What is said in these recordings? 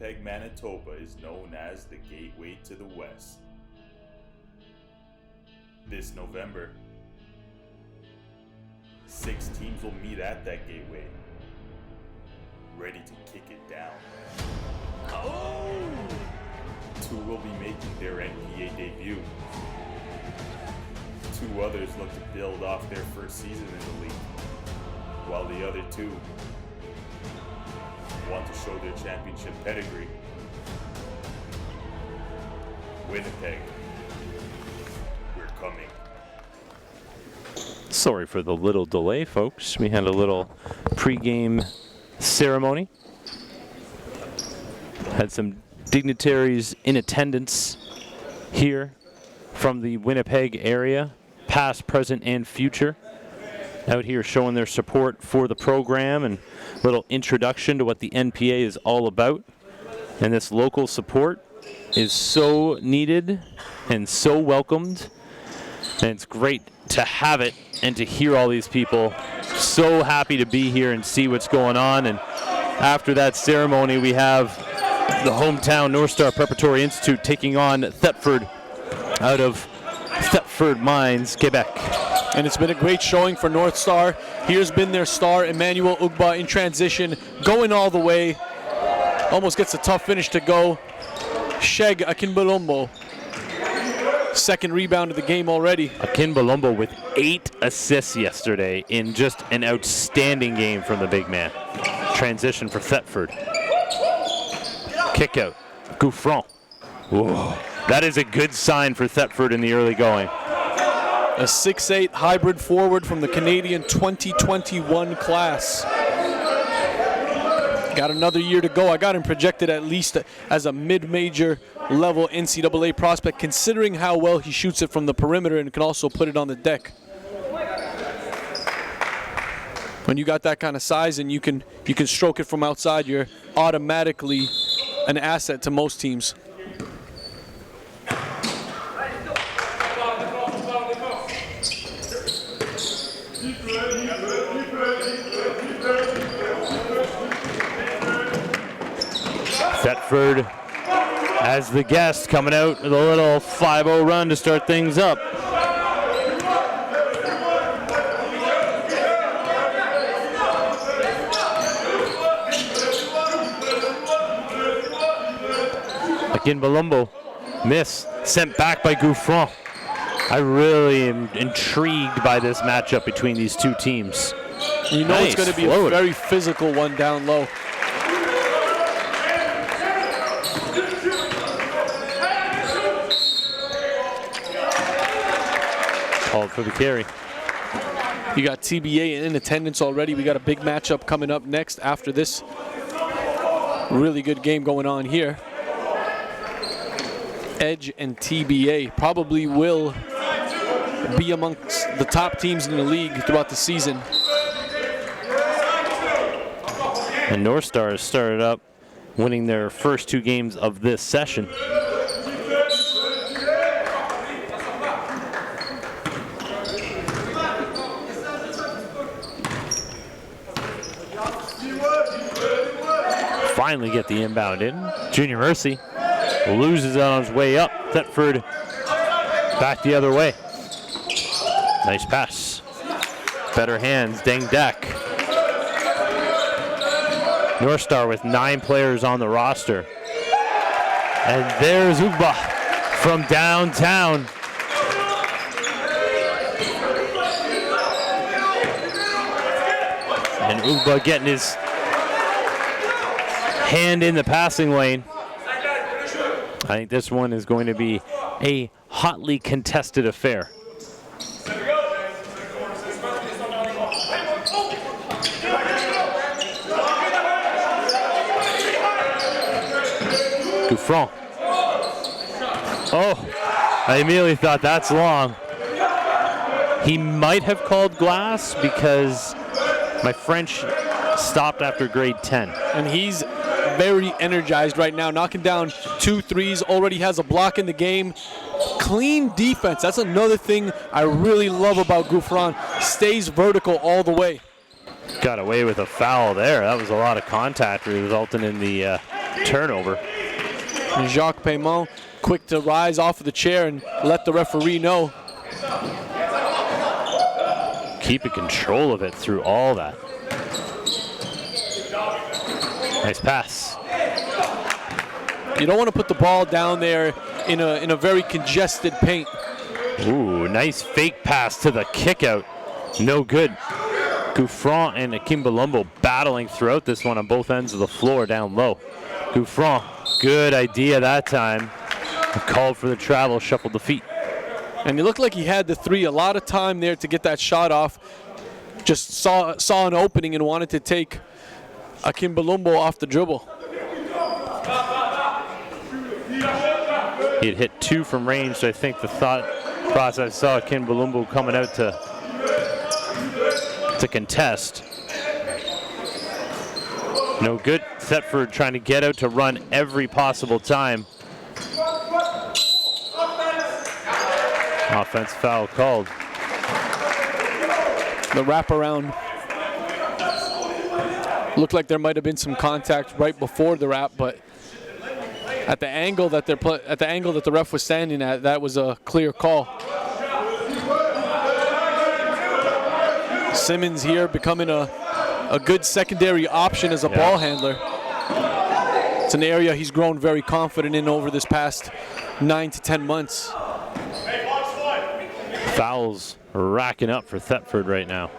Winnipeg, Manitoba is known as the Gateway to the West. This November, 6 teams will meet at that gateway, ready to kick it down. Oh! 2 will be making their NPA debut. 2 others look to build off their first season in the league, while the other 2 want to show their championship pedigree. Winnipeg, we're coming. Sorry for the little delay, folks. We had a little pre-game ceremony. Had some dignitaries in attendance here from the Winnipeg area, past, present, and future, out here showing their support for the program and a little introduction to what the NPA is all about. And this local support is so needed and so welcomed, and it's great to have it and to hear all these people. So happy to be here and see what's going on. And after that ceremony, we have the hometown Northstar Preparatory Institute taking on Thetford out of Thetford Mines, Quebec. And it's been a great showing for Northstar. Here's been their star, Emmanuel Ugba, in transition, going all the way. Almost gets a tough finish to go. Sheg Akinbalombo, second rebound of the game already. Akinbalombo with 8 assists yesterday in just an outstanding game from the big man. Transition for Thetford. Kick out. Gouffron. Whoa. That is a good sign for Thetford in the early going. A 6'8" hybrid forward from the Canadian 2021 class. Got another year to go. I got him projected at least as a mid-major level NCAA prospect, considering how well he shoots it from the perimeter and can also put it on the deck. When you got that kind of size and you can stroke it from outside, you're automatically an asset to most teams. Thetford as the guest coming out with a little 5-0 run to start things up. Akinbalombo, miss, sent back by Gouffron. I really am intrigued by this matchup between these two teams. You know, nice. It's going to be a very physical one down low. Called for the carry. You got TBA in attendance already. We got a big matchup coming up next after this really good game going on here. Edge and TBA probably will be amongst the top teams in the league throughout the season. And Northstar has started up winning their first 2 games of this session. Finally get the inbound in. Junior Mercy loses it on his way up. Thetford back the other way. Nice pass. Better hands, Deng Dak. Northstar with 9 players on the roster. And there's Ugba from downtown. And Ugba getting his hand in the passing lane. I think this one is going to be a hotly contested affair. Gouffron. Oh, I immediately thought that's long. He might have called glass because my French stopped after grade 10. And he's very energized right now, knocking down 2 threes, already has a block in the game. Clean defense, that's another thing I really love about Gouffron. Stays vertical all the way. Got away with a foul there. That was a lot of contact resulting in the turnover. And Jacques Paymont quick to rise off of the chair and let the referee know. Keeping control of it through all that. Nice pass. You don't want to put the ball down there in a very congested paint. Ooh, nice fake pass to the kick out. No good. Gouffran and Akimbalumbo battling throughout this one on both ends of the floor down low. Gouffran, good idea that time. Called for the travel, shuffled the feet. And he looked like he had the three, a lot of time there to get that shot off. Just saw an opening and wanted to take Akimbalumbo off the dribble. He had hit 2 from range, so I think the thought process saw Akimbalumbo coming out to contest. No good. Thetford trying to get out to run every possible time. Offense foul called. The wraparound. Looked like there might have been some contact right before the wrap, but at the angle that the ref was standing at, that was a clear call. Simmons here becoming a good secondary option as a ball handler. It's an area he's grown very confident in over this past 9 to 10 months. Fouls racking up for Thetford right now.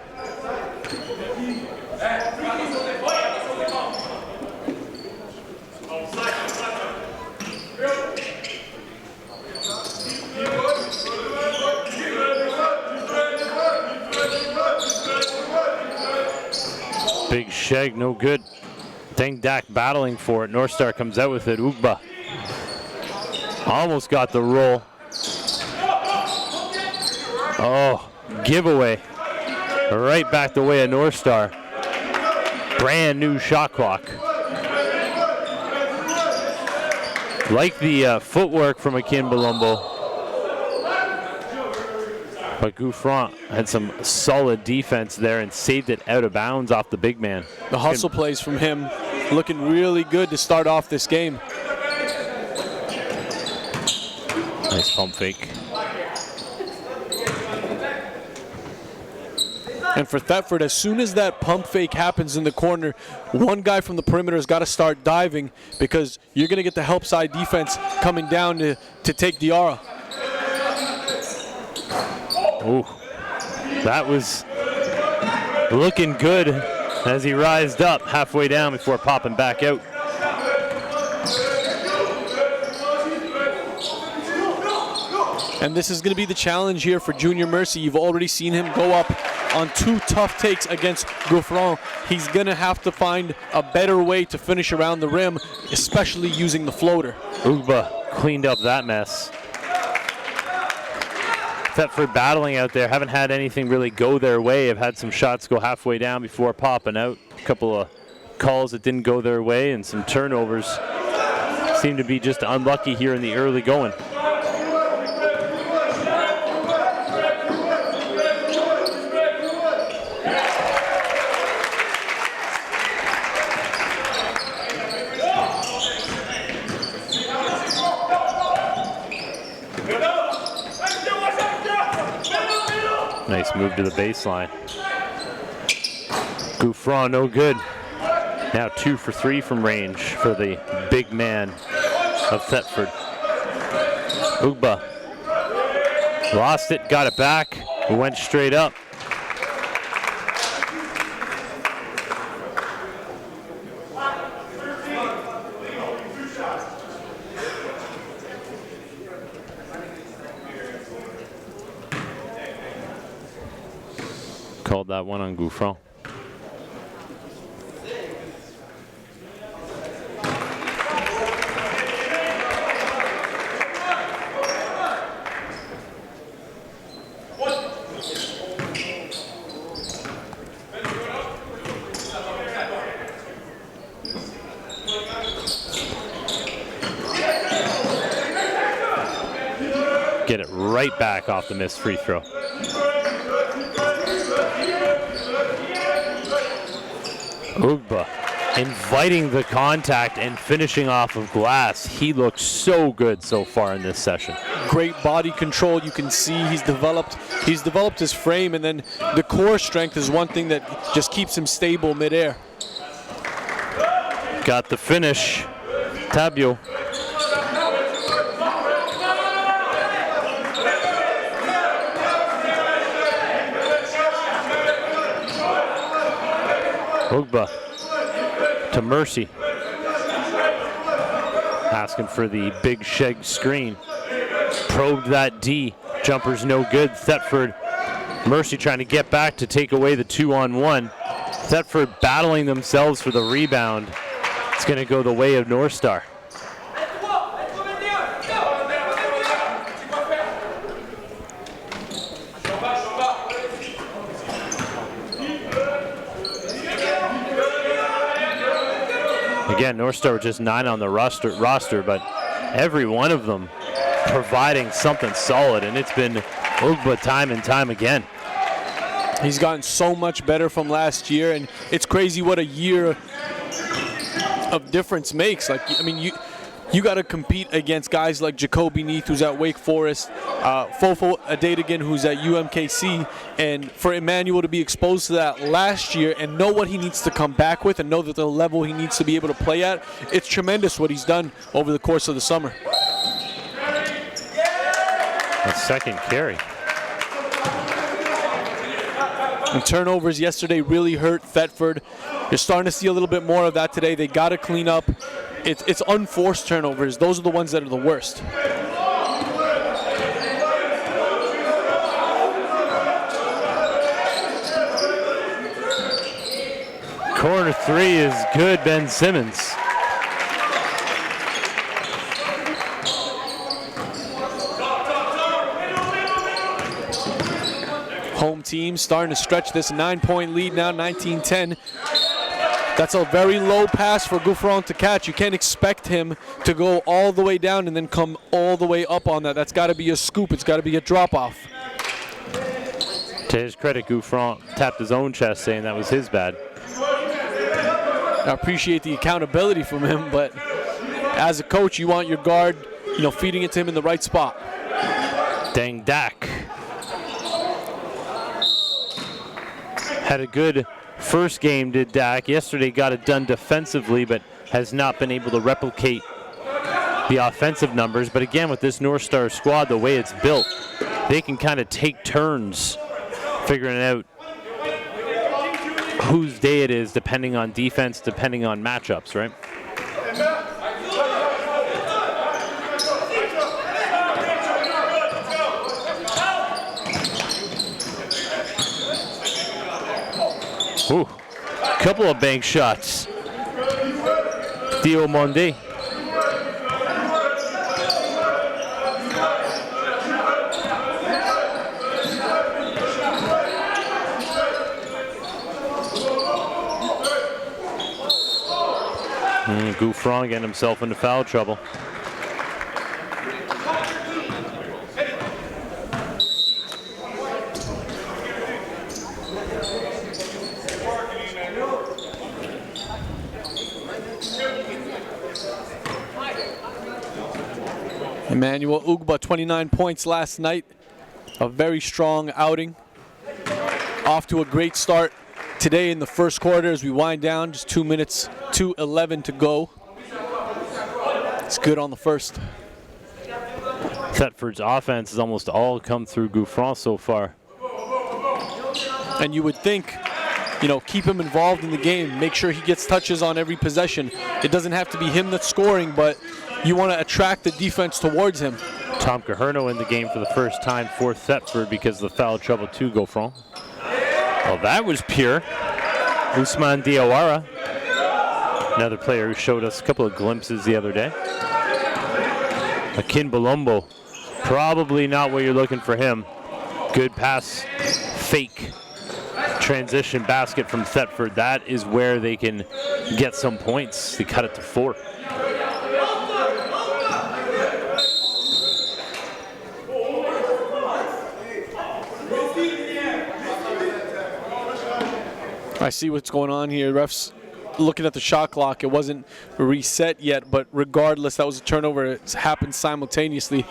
Big Sheg, no good. Deng-Dak battling for it. Northstar comes out with it. Ugba almost got the roll. Oh, giveaway. Right back the way of Northstar. Brand new shot clock. Like the footwork from Akimbalumbo. But Gouffran had some solid defense there and saved it out of bounds off the big man. The hustle plays from him looking really good to start off this game. Nice pump fake. And for Thetford, as soon as that pump fake happens in the corner, one guy from the perimeter has got to start diving because you're going to get the help side defense coming down to take Diarra. Ooh, that was looking good as he rised up halfway down before popping back out. And this is going to be the challenge here for Junior Mercy. You've already seen him go up on 2 tough takes against Gouffran. He's going to have to find a better way to finish around the rim, especially using the floater. Ugba cleaned up that mess. Thetford battling out there, haven't had anything really go their way. Have had some shots go halfway down before popping out. A couple of calls that didn't go their way and some turnovers. Seem to be just unlucky here in the early going. Nice move to the baseline. Gouffran, no good. Now 2 for 3 from range for the big man of Thetford. Ugba lost it, got it back, went straight up. Called that one on Gouffran. Get it right back off the missed free throw. Ugba inviting the contact and finishing off of glass. He looks so good so far in this session. Great body control. You can see he's developed his frame, and then the core strength is one thing that just keeps him stable midair. Got the finish. Tabio. Ugba to Mercy. Asking for the big Sheg screen. Probed that D. Jumper's no good. Thetford. Mercy trying to get back to take away the 2-on-1. Thetford battling themselves for the rebound. It's going to go the way of Northstar. Again, Northstar just 9 on the roster, but every one of them providing something solid, and it's been Ugba time and time again. He's gotten so much better from last year, and it's crazy what a year of difference makes. Like, I mean, you got to compete against guys like Jacoby Neath, who's at Wake Forest, Fofo Adedigan, who's at UMKC, and for Emmanuel to be exposed to that last year and know what he needs to come back with and know that the level he needs to be able to play at, it's tremendous what he's done over the course of the summer. A second carry. And turnovers yesterday really hurt Thetford. You're starting to see a little bit more of that today. They got to clean up. It's unforced turnovers. Those are the ones that are the worst. Corner 3 is good, Ben Simmons. Home team starting to stretch this 9-point lead now, 19-10. That's a very low pass for Gouffron to catch. You can't expect him to go all the way down and then come all the way up on that. That's got to be a scoop. It's got to be a drop-off. To his credit, Gouffron tapped his own chest saying that was his bad. I appreciate the accountability from him, but as a coach, you want your guard, feeding it to him in the right spot. Dang Dak. Had a good first game, did Dak. Yesterday got it done defensively, but has not been able to replicate the offensive numbers. But again, with this Northstar squad, the way it's built, they can kind of take turns figuring out whose day it is, depending on defense, depending on matchups, right? Ooh, couple of bank shots. Diomande. Gouffron getting himself into foul trouble. Emmanuel Ugba, 29 points last night. A very strong outing. Off to a great start today in the first quarter as we wind down. Just 2 minutes, 2:11 to go. It's good on the first. Thetford's offense has almost all come through Gouffron so far. And you would think, keep him involved in the game. Make sure he gets touches on every possession. It doesn't have to be him that's scoring, but you want to attract the defense towards him. Tom Caherno in the game for the first time for Thetford because of the foul trouble to Gouffron. Well, that was pure. Ousmane Diawara, another player who showed us a couple of glimpses the other day. Akin Balombo, probably not what you're looking for him. Good pass, fake transition basket from Thetford. That is where they can get some points. They cut it to 4. I see what's going on here. Refs looking at the shot clock, it wasn't reset yet, but regardless, that was a turnover. It happened simultaneously.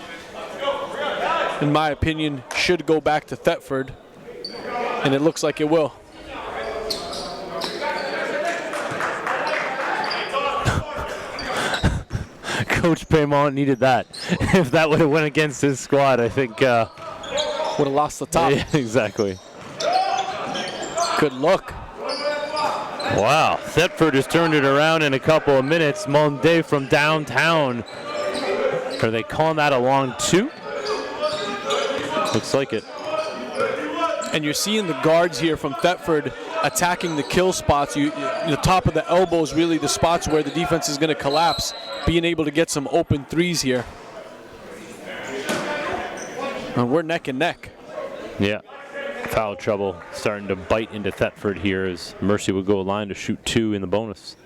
In my opinion, should go back to Thetford, and it looks like it will. Coach Paymont needed that. If that would have went against his squad, I think would have lost the top. Yeah, exactly. Good look. Wow, Thetford has turned it around in a couple of minutes. Monday from downtown. Are they calling that a long two? Looks like it. And you're seeing the guards here from Thetford attacking the kill spots. The top of the elbow is really the spots where the defense is going to collapse, being able to get some open threes here. And we're neck and neck. Yeah. Foul trouble starting to bite into Thetford here as Mercy would go line to shoot 2 in the bonus.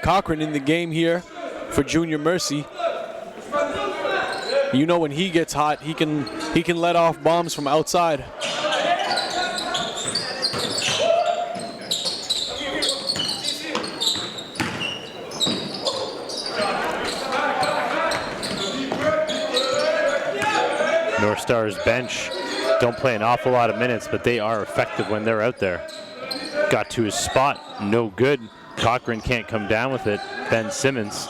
Cochran in the game here for Junior Mercy. You know when he gets hot, he can let off bombs from outside. Northstar's bench don't play an awful lot of minutes, but they are effective when they're out there. Got to his spot, no good. Cochran can't come down with it. Ben Simmons,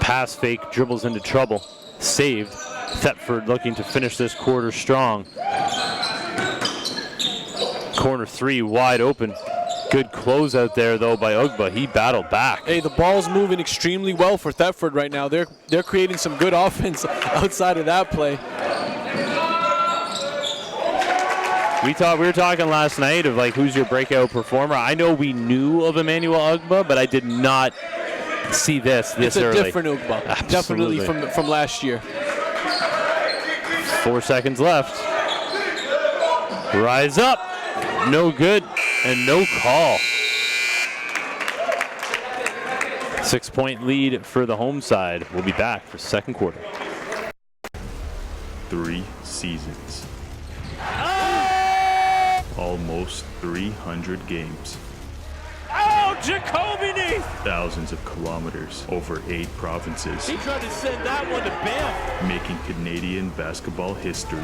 pass fake, dribbles into trouble. Saved. Thetford looking to finish this quarter strong. Corner 3 wide open. Good close out there though by Ugba. He battled back. Hey, the ball's moving extremely well for Thetford right now. They're creating some good offense outside of that play. We were talking last night of like who's your breakout performer. I know we knew of Emmanuel Ugba, but I did not see this early. It's a different Ugba. Absolutely. Definitely from last year. 4 seconds left. Rise up. No good and no call. 6-point lead for the home side. We'll be back for second quarter. 3 seasons. Almost 300 games. Oh, Jacoby Neath! Thousands of kilometers over 8 provinces. He tried to send that one to Banff. Making Canadian basketball history.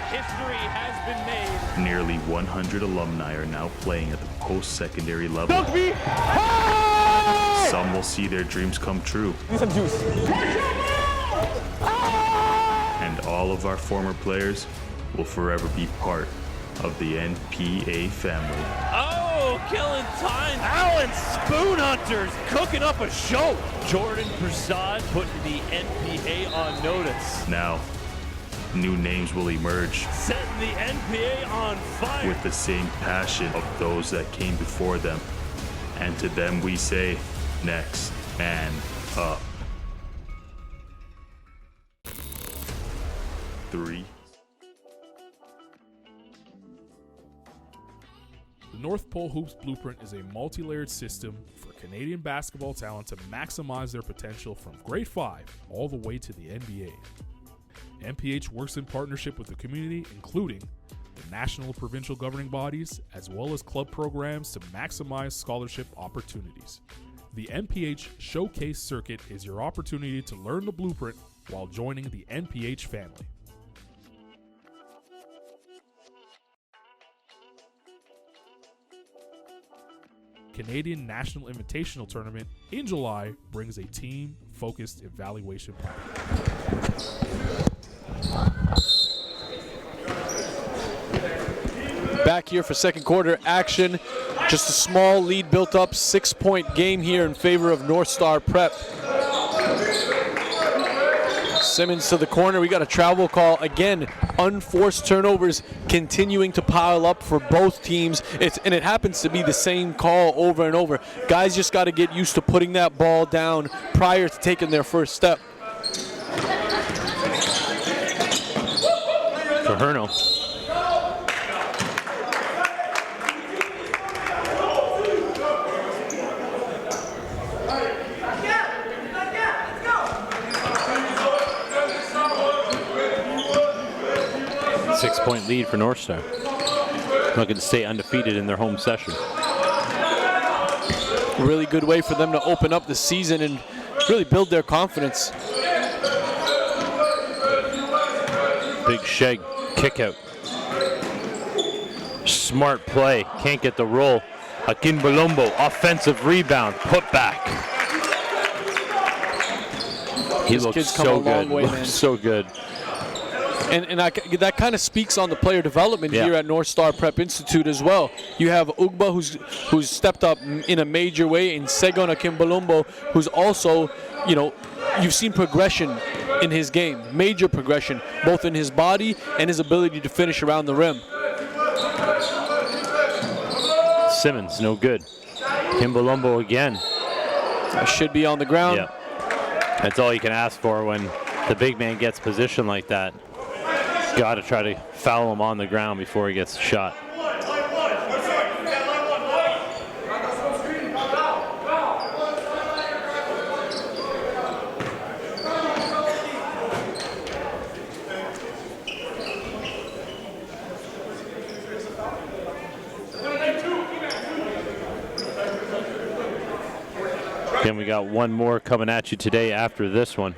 History has been made. Nearly 100 alumni are now playing at the post-secondary level. Dugby! Oh! Some will see their dreams come true. Need some juice. And all of our former players will forever be part of the NPA family. Oh, killing time. Allen Spoon Hunters cooking up a show. Jordan Prasad putting the NPA on notice. Now, new names will emerge. Setting the NPA on fire. With the same passion of those that came before them. And to them we say, next man up. 3. The North Pole Hoops Blueprint is a multi-layered system for Canadian basketball talent to maximize their potential from grade 5 all the way to the NBA. NPH works in partnership with the community, including the national and provincial governing bodies, as well as club programs to maximize scholarship opportunities. The NPH Showcase Circuit is your opportunity to learn the blueprint while joining the NPH family. Canadian National Invitational Tournament in July brings a team-focused evaluation plan. Back here for second quarter action. Just a small lead built up, 6-point game here in favor of Northstar Prep. Simmons to the corner. We got a travel call again. unforced turnovers continuing to pile up for both teams. And it happens to be the same call over and over. Guys just got to get used to putting that ball down prior to taking their first step. Caherno. Six-point lead for Northstar. Looking to stay undefeated in their home session. Really good way for them to open up the season and really build their confidence. Big Sheg kick out. Smart play. Can't get the roll. Akinbalombo, offensive rebound. Put back. He looks so good. Looks so good. And that kind of speaks on the player development here at Northstar Prep Institute as well. You have Ugba, who's stepped up in a major way, and Segon Akinbalombo, who's also, you've seen progression in his game, major progression, both in his body and his ability to finish around the rim. Simmons, no good. Kimbalombo again. Should be on the ground. Yeah. That's all you can ask for when the big man gets positioned like that. Got to try to foul him on the ground before he gets shot. Then we got one more coming at you today after this one.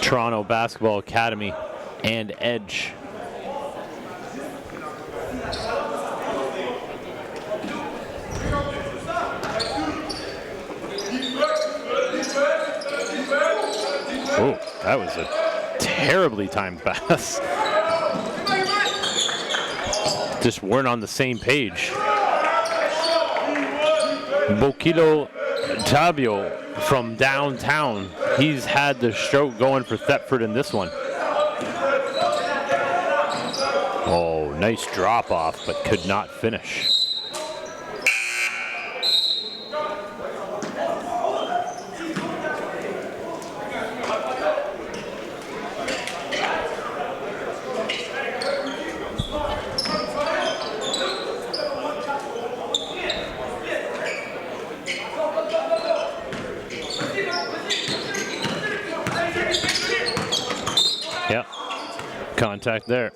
Toronto Basketball Academy and Edge. Oh, that was a terribly timed pass. Just weren't on the same page. Bokilo Tabio from downtown. He's had the stroke going for Thetford in this one. Oh, nice drop off, but could not finish. Yep, contact there.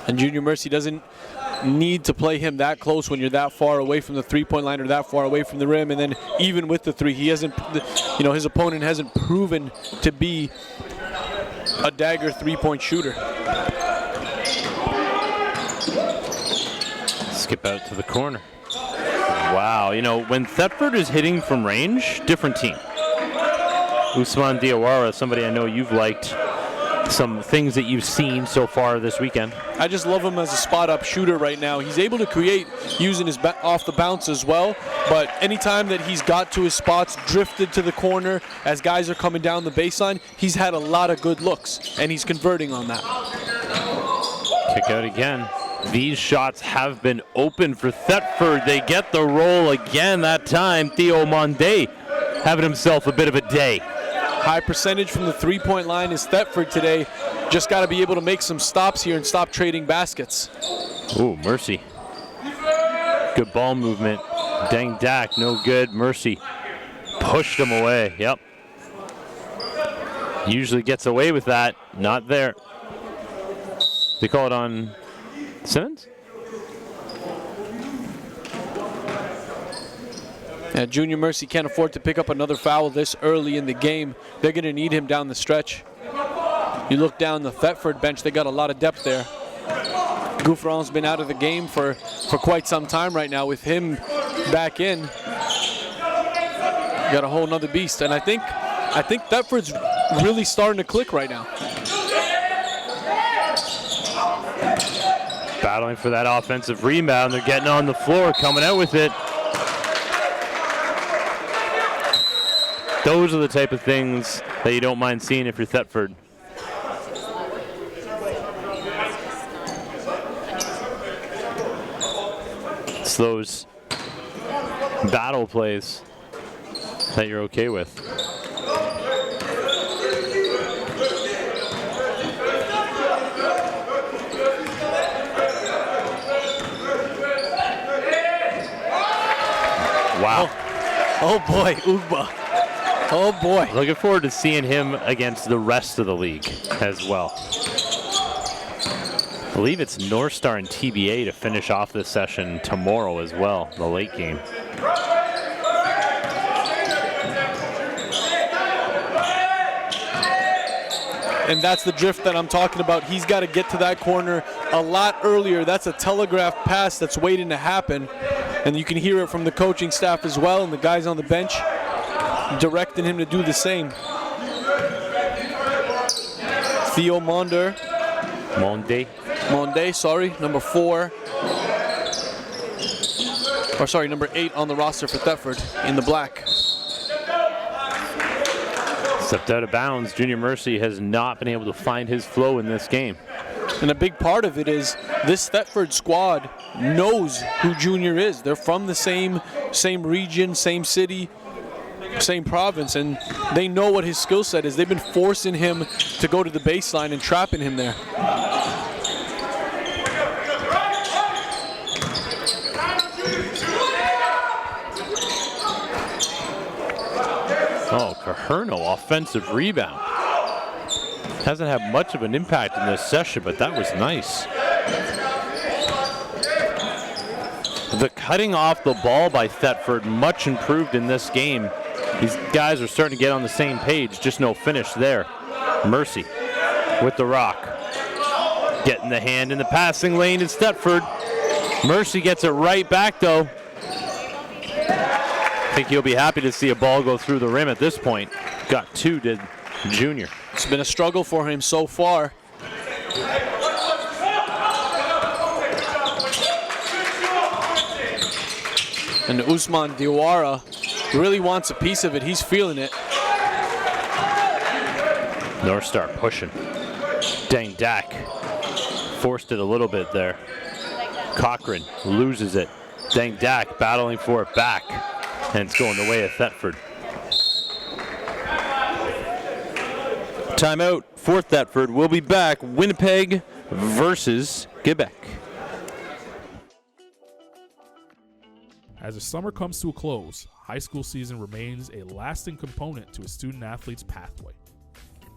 And Junior Mercy doesn't need to play him that close when you're that far away from the three-point line or that far away from the rim. And then even with the three, he hasn't, his opponent hasn't proven to be a dagger three-point shooter. Skip out to the corner. Wow, when Thetford is hitting from range, different team. Usman Diawara, somebody I know you've liked, some things that you've seen so far this weekend. I just love him as a spot-up shooter right now. He's able to create using his off the bounce as well, but anytime that he's got to his spots, drifted to the corner as guys are coming down the baseline, he's had a lot of good looks, and he's converting on that. Kick out again. These shots have been open for Thetford. They get the roll again that time. Theo Monde having himself a bit of a day. High percentage from the three-point line is Thetford today. Just got to be able to make some stops here and stop trading baskets. Ooh, Mercy. Good ball movement. Dang Dak, no good. Mercy pushed him away. Yep. Usually gets away with that. Not there. They call it on Simmons? Yeah, Junior Mercy can't afford to pick up another foul this early in the game. They're going to need him down the stretch. You look down the Thetford bench, they got a lot of depth there. Gouffron's been out of the game for quite some time right now. With him back in, got a whole nother beast. And I think Thetford's really starting to click right now. Battling for that offensive rebound. They're getting on the floor, coming out with it. Those are the type of things that you don't mind seeing if you're Thetford. It's those battle plays that you're okay with. Wow. Oh boy, Ugba. Oh boy. Looking forward to seeing him against the rest of the league as well. I believe it's Northstar and TBA to finish off this session tomorrow as well, the late game. And that's the drift that I'm talking about. He's got to get to that corner a lot earlier. That's a telegraphed pass that's waiting to happen. And you can hear it from the coaching staff as well and the guys on the bench directing him to do the same. Theo Monde, number 4. Or sorry, number 8 on the roster for Thetford in the black. Stepped out of bounds. Junior Mercy has not been able to find his flow in this game. And a big part of it is this Thetford squad knows who Junior is. They're from the same region, same city, same province, and they know what his skill set is. They've been forcing him to go to the baseline and trapping him there. Oh, Caherno, offensive rebound. Hasn't had much of an impact in this session, but that was nice. The cutting off the ball by Thetford, much improved in this game. These guys are starting to get on the same page, just no finish there. Mercy with the rock. Getting the hand in the passing lane is Thetford. Mercy gets it right back though. I think he'll be happy to see a ball go through the rim at this point. Got 2 to Junior. It's been a struggle for him so far. And Usman Diawara really wants a piece of it. He's feeling it. Northstar pushing. Dang Dak. Forced it a little bit there. Cochran loses it. Dang Dak battling for it back. And it's going the way of Thetford. Timeout for Thetford. We'll be back. Winnipeg versus Quebec. As the summer comes to a close, high school season remains a lasting component to a student-athlete's pathway.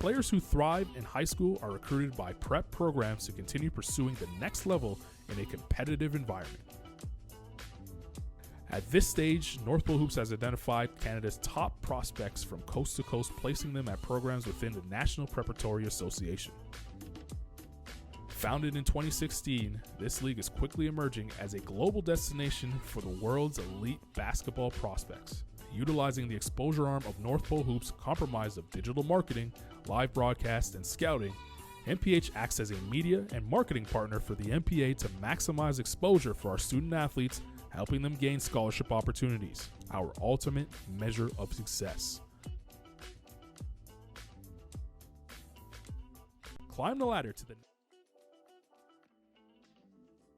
Players who thrive in high school are recruited by prep programs to continue pursuing the next level in a competitive environment. At this stage, North Pole Hoops has identified Canada's top prospects from coast to coast, placing them at programs within the National Preparatory Association. Founded in 2016, this league is quickly emerging as a global destination for the world's elite basketball prospects. Utilizing the exposure arm of North Pole Hoops, comprised of digital marketing, live broadcast, and scouting, NPH acts as a media and marketing partner for the NPA to maximize exposure for our student athletes, helping them gain scholarship opportunities, our ultimate measure of success. Climb the ladder to the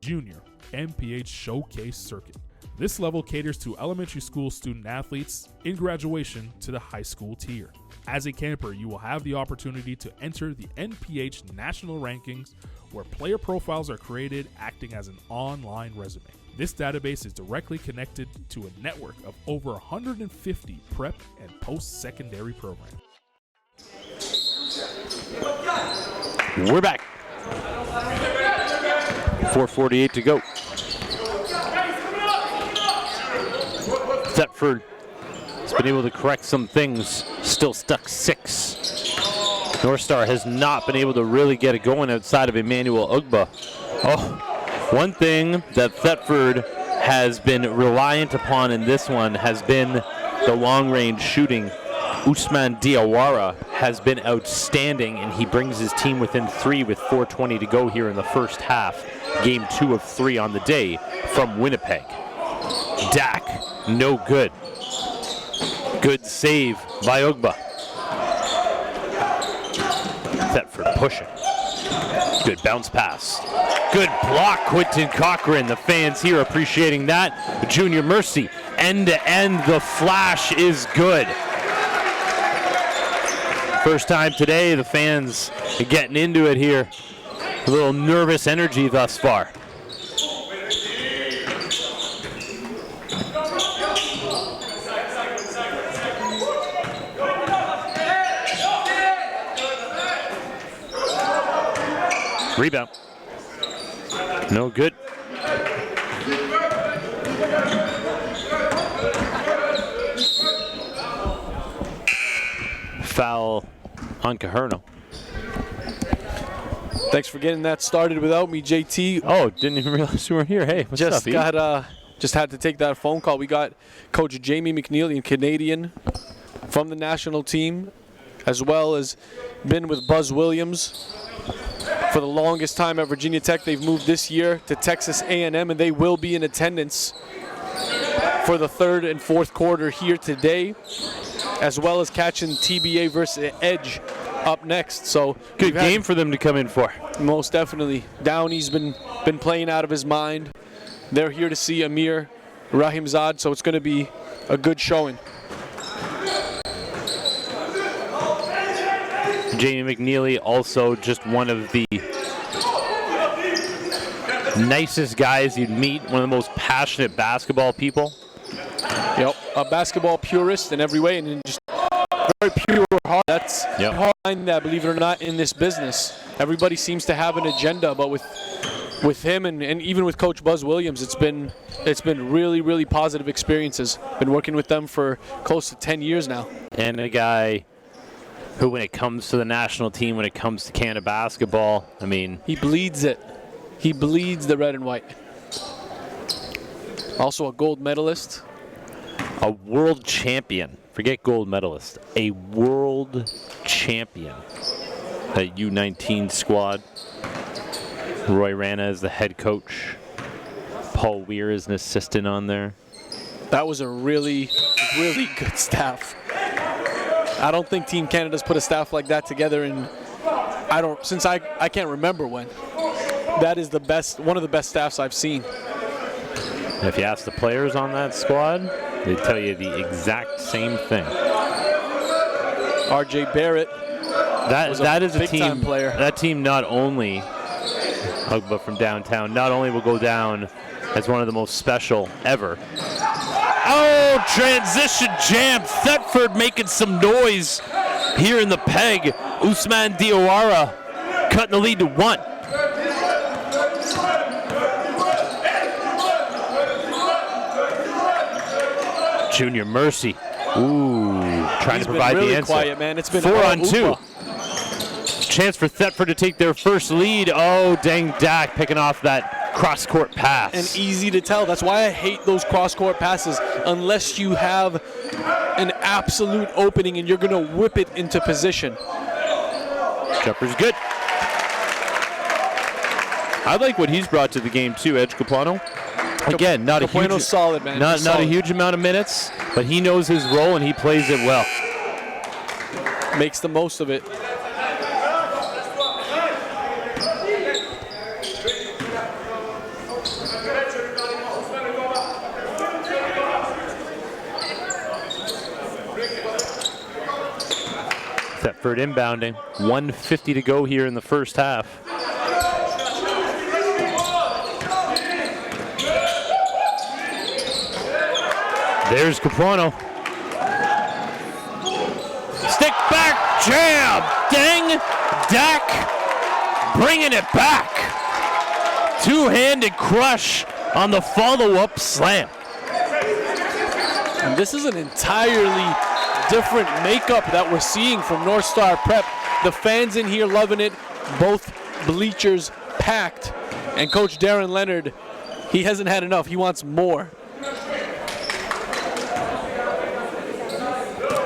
Junior NPH Showcase Circuit. This level caters to elementary school student athletes in graduation to the high school tier. As a camper, you will have the opportunity to enter the NPH national rankings, where player profiles are created acting as an online resume. This database is directly connected to a network of over 150 prep and post-secondary programs. We're back. 4:48 to go. Thetford has been able to correct some things, still stuck 6. Northstar has not been able to really get it going outside of Emmanuel Ugba. Oh, one thing that Thetford has been reliant upon in this one has been the long-range shooting. Usman Diawara has been outstanding, and he brings his team within 3 with 4:20 to go here in the first half. Game 2 of 3 on the day from Winnipeg. Dak, no good. Good save by Ugba. Thetford pushing. Good bounce pass. Good block, Quinton Cochran. The fans here appreciating that. Junior Mercy, end to end, the flash is good. First time today, the fans are getting into it here. A little nervous energy thus far. Rebound. No good. Foul on Caherno. Thanks for getting that started without me, JT. Oh, didn't even realize you were here. Hey, what's up, E? Just had to take that phone call. We got Coach Jamie McNeely, a Canadian from the national team, as well as been with Buzz Williams for the longest time at Virginia Tech. They've moved this year to Texas A&M, and they will be in attendance for the third and fourth quarter here today, as well as catching TBA versus Edge up next. So good game for them to come in for. Most definitely. Downey's been playing out of his mind. They're here to see Amir Rahimzad, so it's going to be a good showing. Jamie McNeely, also just one of the nicest guys you'd meet, one of the most passionate basketball people. Yep, a basketball purist in every way, and just very pure heart. That's hard to find that, believe it or not, in this business. Everybody seems to have an agenda, but with him and even with Coach Buzz Williams, it's been really, really positive experiences. Been working with them for close to 10 years now. And a guy who, when it comes to the national team, when it comes to Canada basketball, I mean, he bleeds it. He bleeds the red and white. Also a gold medalist. A world champion. Forget gold medalist. A world champion. That U19 squad. Roy Rana is the head coach. Paul Weir is an assistant on there. That was a really, really good staff. I don't think Team Canada's put a staff like that together in, I can't remember when. That is one of the best staffs I've seen. And if you ask the players on that squad, they tell you the exact same thing. RJ Barrett. That is a team player. That team not only, Ugba from downtown, not only will go down as one of the most special ever. Oh, transition jam. Thetford making some noise here in the peg. Usman Diawara cutting the lead to 1. Junior Mercy. Ooh, trying to provide really the answer. Quiet, man. It's been 4 on 2. Chance for Thetford to take their first lead. Oh, dang Dak picking off that cross-court pass. And easy to tell. That's why I hate those cross-court passes. Unless you have an absolute opening and you're going to whip it into position. Jumper's good. I like what he's brought to the game too, Edge Capuano. Again, not a huge, solid, man. Not a huge amount of minutes, but he knows his role and he plays it well. Makes the most of it. Thetford inbounding. 1:50 to go here in the first half. There's Capuano. Stick back jam. Dang. Dak bringing it back. Two-handed crush on the follow-up slam. And this is an entirely different makeup that we're seeing from Northstar Prep. The fans in here loving it. Both bleachers packed. And Coach Darren Leonard, he hasn't had enough. He wants more.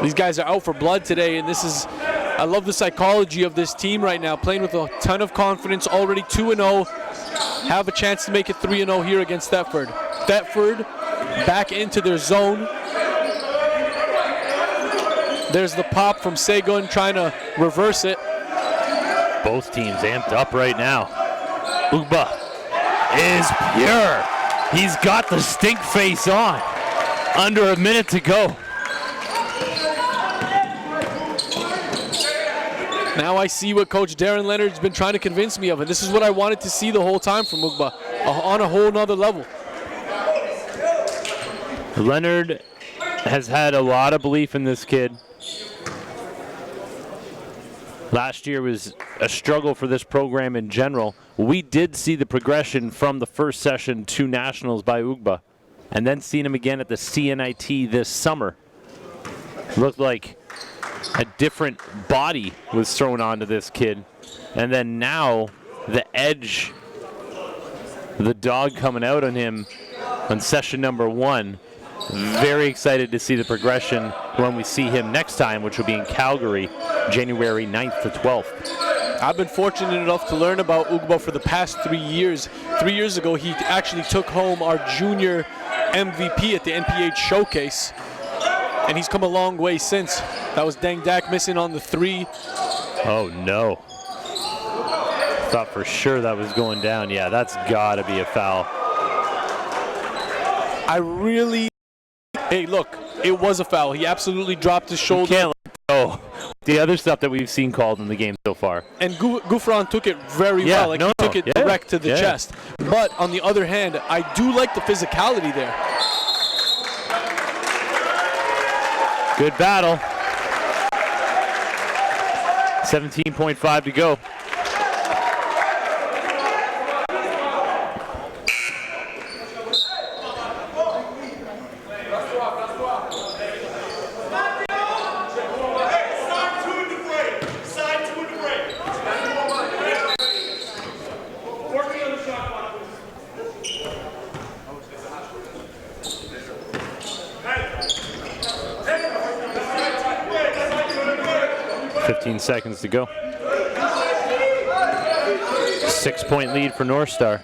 These guys are out for blood today, and I love the psychology of this team right now, playing with a ton of confidence, already 2-0, have a chance to make it 3-0 here against Thetford. Thetford back into their zone. There's the pop from Segun trying to reverse it. Both teams amped up right now. Ugba is pure. He's got the stink face on. Under a minute to go. Now I see what Coach Darren Leonard's been trying to convince me of, and this is what I wanted to see the whole time from Ugba, on a whole nother level. Leonard has had a lot of belief in this kid. Last year was a struggle for this program in general. We did see the progression from the first session to nationals by Ugba, and then seen him again at the CNIT this summer. Looked like a different body was thrown onto this kid. And then now the edge, the dog coming out on him on session number 1. Very excited to see the progression when we see him next time, which will be in Calgary, January 9th to 12th. I've been fortunate enough to learn about Ugba for the past 3 years. 3 years ago, he actually took home our junior MVP at the NPH Showcase, and he's come a long way since. That was Deng Dak missing on the 3. Oh no. Thought for sure that was going down. Yeah, that's gotta be a foul. Hey, look, it was a foul. He absolutely dropped his shoulder. You can't let go. The other stuff that we've seen called in the game so far. And Gouffran took it very well. He took it direct to the chest. But on the other hand, I do like the physicality there. Good battle. 17.5 to go. Seconds to go. 6-point lead for Northstar.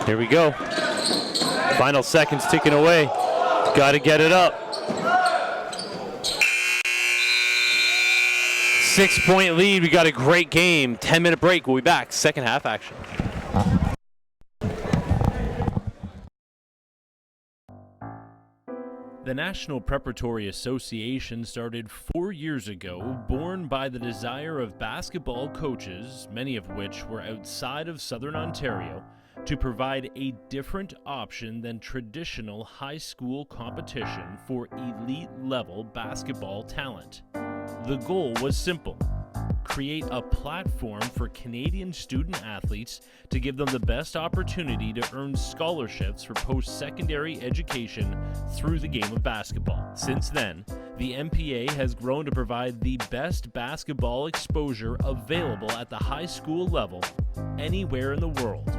Here we go. Final seconds ticking away. Got to get it up. 6-point lead. We got a great game. 10-minute break. We'll be back. Second half action. The National Preparatory Association started 4 years ago, born by the desire of basketball coaches, many of which were outside of Southern Ontario, to provide a different option than traditional high school competition for elite-level basketball talent. The goal was simple: create a platform for Canadian student athletes to give them the best opportunity to earn scholarships for post-secondary education through the game of basketball. Since then, the NPA has grown to provide the best basketball exposure available at the high school level anywhere in the world.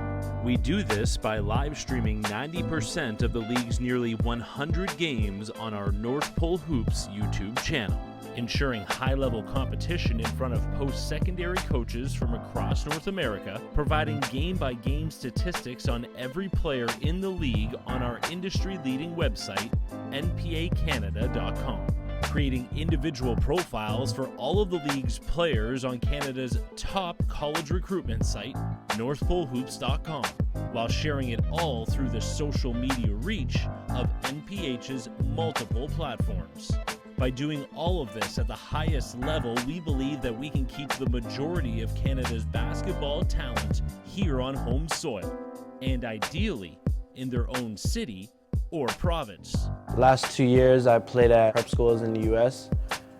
We do this by live streaming 90% of the league's nearly 100 games on our North Pole Hoops YouTube channel, ensuring high-level competition in front of post-secondary coaches from across North America, providing game-by-game statistics on every player in the league on our industry-leading website, npacanada.com, creating individual profiles for all of the league's players on Canada's top college recruitment site, northpolehoops.com, while sharing it all through the social media reach of NPH's multiple platforms. By doing all of this at the highest level, we believe that we can keep the majority of Canada's basketball talent here on home soil, and ideally in their own city or province. Last 2 years I played at prep schools in the US,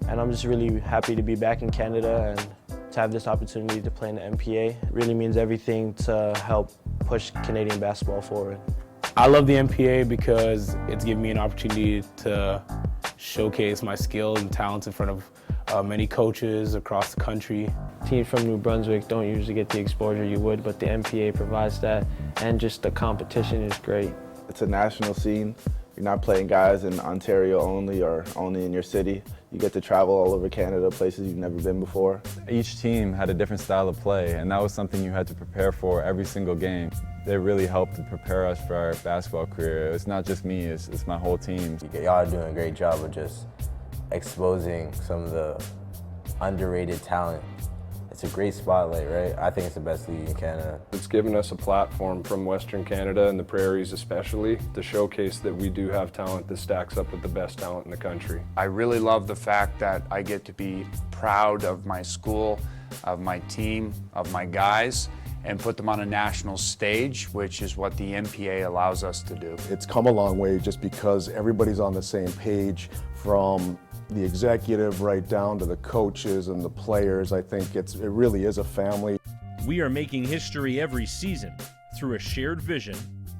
and I'm just really happy to be back in Canada and to have this opportunity to play in the NPA. It really means everything to help push Canadian basketball forward. I love the NPA because it's given me an opportunity to showcase my skills and talents in front of many coaches across the country. Teams from New Brunswick don't usually get the exposure you would, but the NPA provides that, and just the competition is great. It's a national scene. You're not playing guys in Ontario only or only in your city. You get to travel all over Canada, places you've never been before. Each team had a different style of play, and that was something you had to prepare for every single game. They really helped to prepare us for our basketball career. It's not just me, it's my whole team. Y'all are doing a great job of just exposing some of the underrated talent. It's a great spotlight, right? I think it's the best league in Canada. It's given us a platform from Western Canada and the prairies especially to showcase that we do have talent that stacks up with the best talent in the country. I really love the fact that I get to be proud of my school, of my team, of my guys, and put them on a national stage, which is what the NPA allows us to do. It's come a long way just because everybody's on the same page, from the executive right down to the coaches and the players. I think it really is a family. We are making history every season through a shared vision,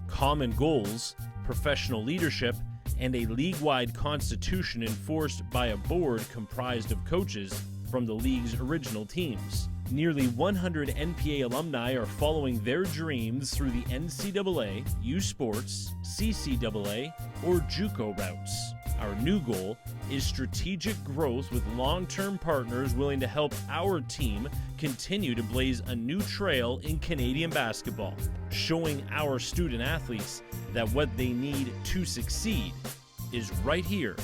common goals, professional leadership, and a league-wide constitution enforced by a board comprised of coaches from the league's original teams. Nearly 100 NPA alumni are following their dreams through the NCAA, U Sports, CCAA, or JUCO routes. Our new goal is strategic growth with long-term partners willing to help our team continue to blaze a new trail in Canadian basketball, showing our student athletes that what they need to succeed is right here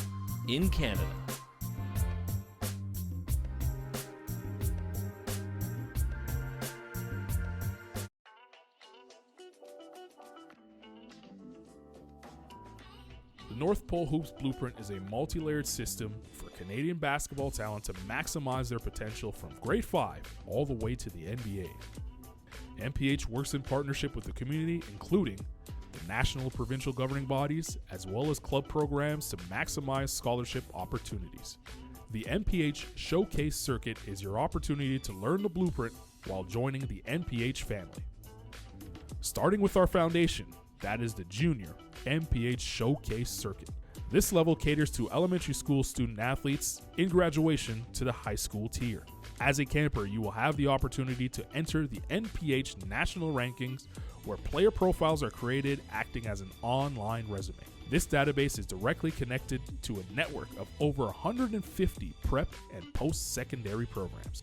in Canada. The North Pole Hoops Blueprint is a multi-layered system for Canadian basketball talent to maximize their potential from grade 5 all the way to the NBA. NPH works in partnership with the community, including the national and provincial governing bodies, as well as club programs to maximize scholarship opportunities. The NPH Showcase Circuit is your opportunity to learn the blueprint while joining the NPH family. Starting with our foundation, that is the Junior NPH Showcase Circuit. This level caters to elementary school student athletes in graduation to the high school tier. As a camper, you will have the opportunity to enter the NPH national rankings, where player profiles are created acting as an online resume. This database is directly connected to a network of over 150 prep and post-secondary programs.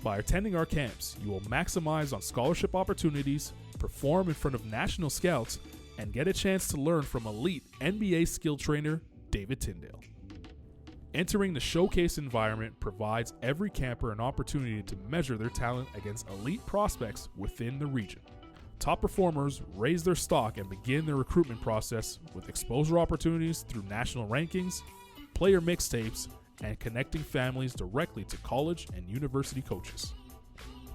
By attending our camps, you will maximize on scholarship opportunities, perform in front of national scouts, and get a chance to learn from elite NBA skill trainer David Tyndale. Entering the showcase environment provides every camper an opportunity to measure their talent against elite prospects within the region. Top performers raise their stock and begin their recruitment process with exposure opportunities through national rankings, player mixtapes, and connecting families directly to college and university coaches.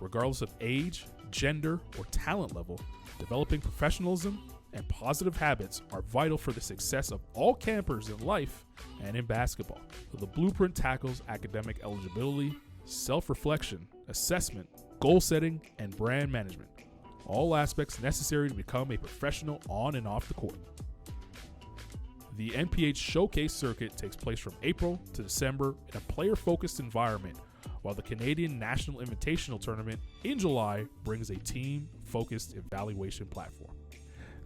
Regardless of age, gender, or talent level, developing professionalism and positive habits are vital for the success of all campers in life and in basketball. The blueprint tackles academic eligibility, self-reflection, assessment, goal setting, and brand management, all aspects necessary to become a professional on and off the court. The NPH Showcase Circuit takes place from April to December in a player-focused environment, while the Canadian National Invitational Tournament in July brings a team-focused evaluation platform.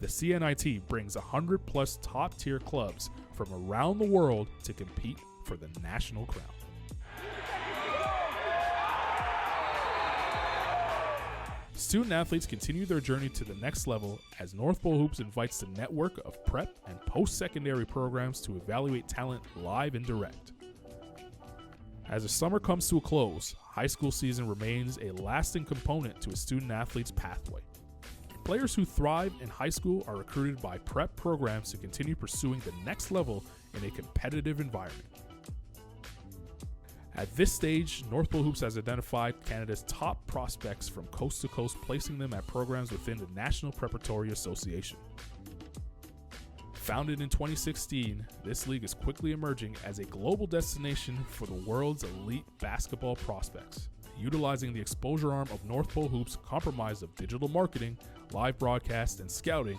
The CNIT brings 100-plus top-tier clubs from around the world to compete for the national crown. Student athletes continue their journey to the next level as North Pole Hoops invites the network of prep and post-secondary programs to evaluate talent live and direct. As the summer comes to a close, high school season remains a lasting component to a student athlete's pathway. Players who thrive in high school are recruited by prep programs to continue pursuing the next level in a competitive environment. At this stage, North Pole Hoops has identified Canada's top prospects from coast to coast, placing them at programs within the National Preparatory Association. Founded in 2016, this league is quickly emerging as a global destination for the world's elite basketball prospects. Utilizing the exposure arm of North Pole Hoops, comprised of digital marketing, live broadcast, and scouting,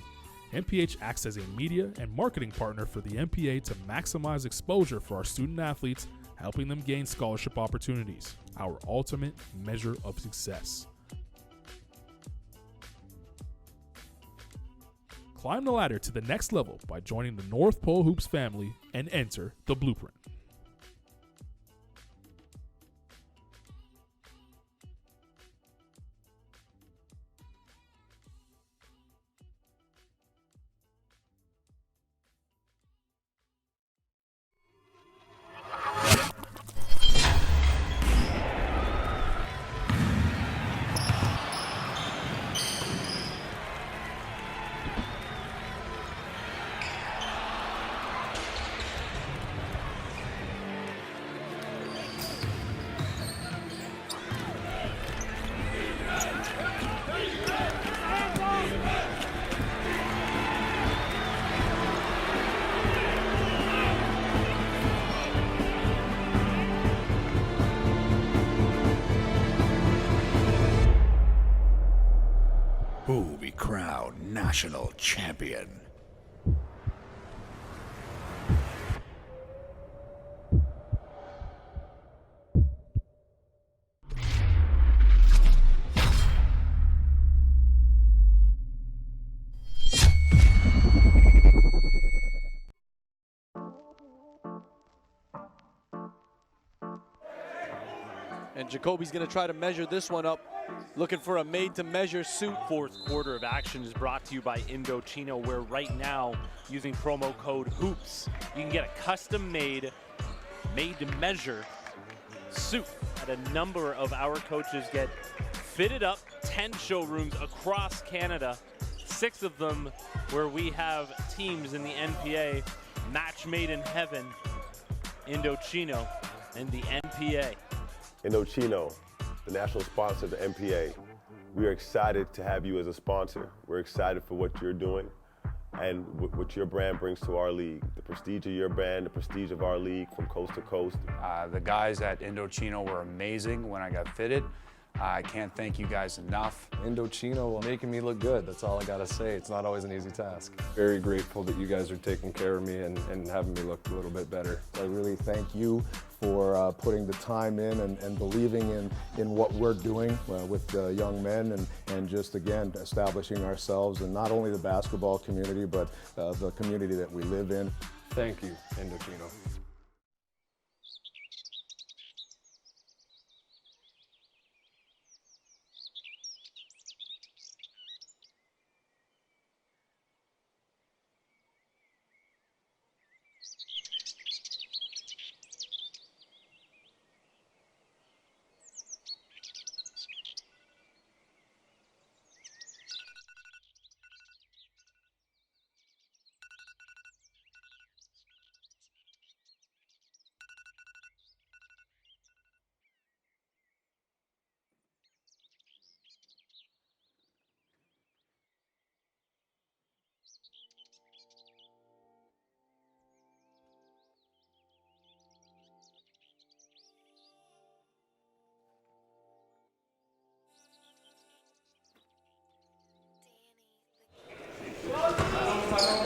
NPH acts as a media and marketing partner for the NPA to maximize exposure for our student athletes, helping them gain scholarship opportunities, our ultimate measure of success. Climb the ladder to the next level by joining the North Pole Hoops family and enter the blueprint. Who will be crowned national champion? And Jacoby's going to try to measure this one up, looking for a made-to-measure suit. Fourth quarter of action is brought to you by Indochino, where right now, using promo code HOOPS, you can get a custom-made, made-to-measure suit that a number of our coaches get fitted up. 10 showrooms across Canada, 6 of them where we have teams in the NPA, match made in heaven. Indochino and the NPA. Indochino, the national sponsor of the NPA. We are excited to have you as a sponsor. We're excited for what you're doing and what your brand brings to our league. The prestige of your brand, the prestige of our league from coast to coast. The guys at Indochino were amazing when I got fitted. I can't thank you guys enough. Indochino making me look good. That's all I gotta say. It's not always an easy task. Very grateful that you guys are taking care of me and having me look a little bit better. I really thank you for putting the time in and believing in what we're doing with the young men and just, again, establishing ourselves in not only the basketball community, but the community that we live in. Thank you, Indochino.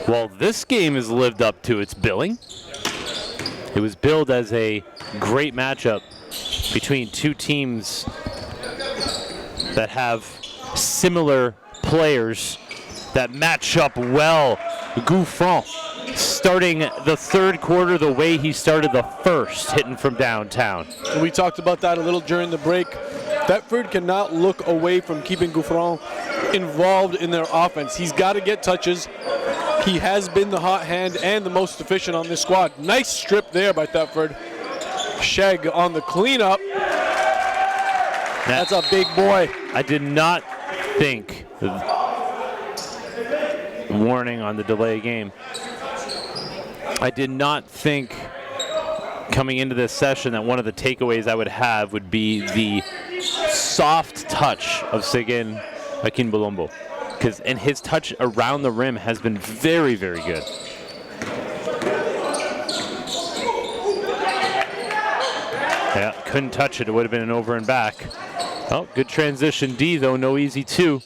Well, this game has lived up to its billing. It was billed as a great matchup between two teams that have similar players that match up well. Gouffron starting the third quarter the way he started the first, hitting from downtown. And we talked about that a little during the break. Thetford cannot look away from keeping Gouffron involved in their offense. He's got to get touches. He has been the hot hand and the most efficient on this squad. Nice strip there by Thetford. Sheg on the cleanup. That's a big boy. I did not think, warning on the delay game, I did not think coming into this session that one of the takeaways I would have would be the soft touch of Seguin Akinbolombo. And his touch around the rim has been very, very good. Yeah, couldn't touch it. It would have been an over and back. Oh, good transition D, though. No easy two.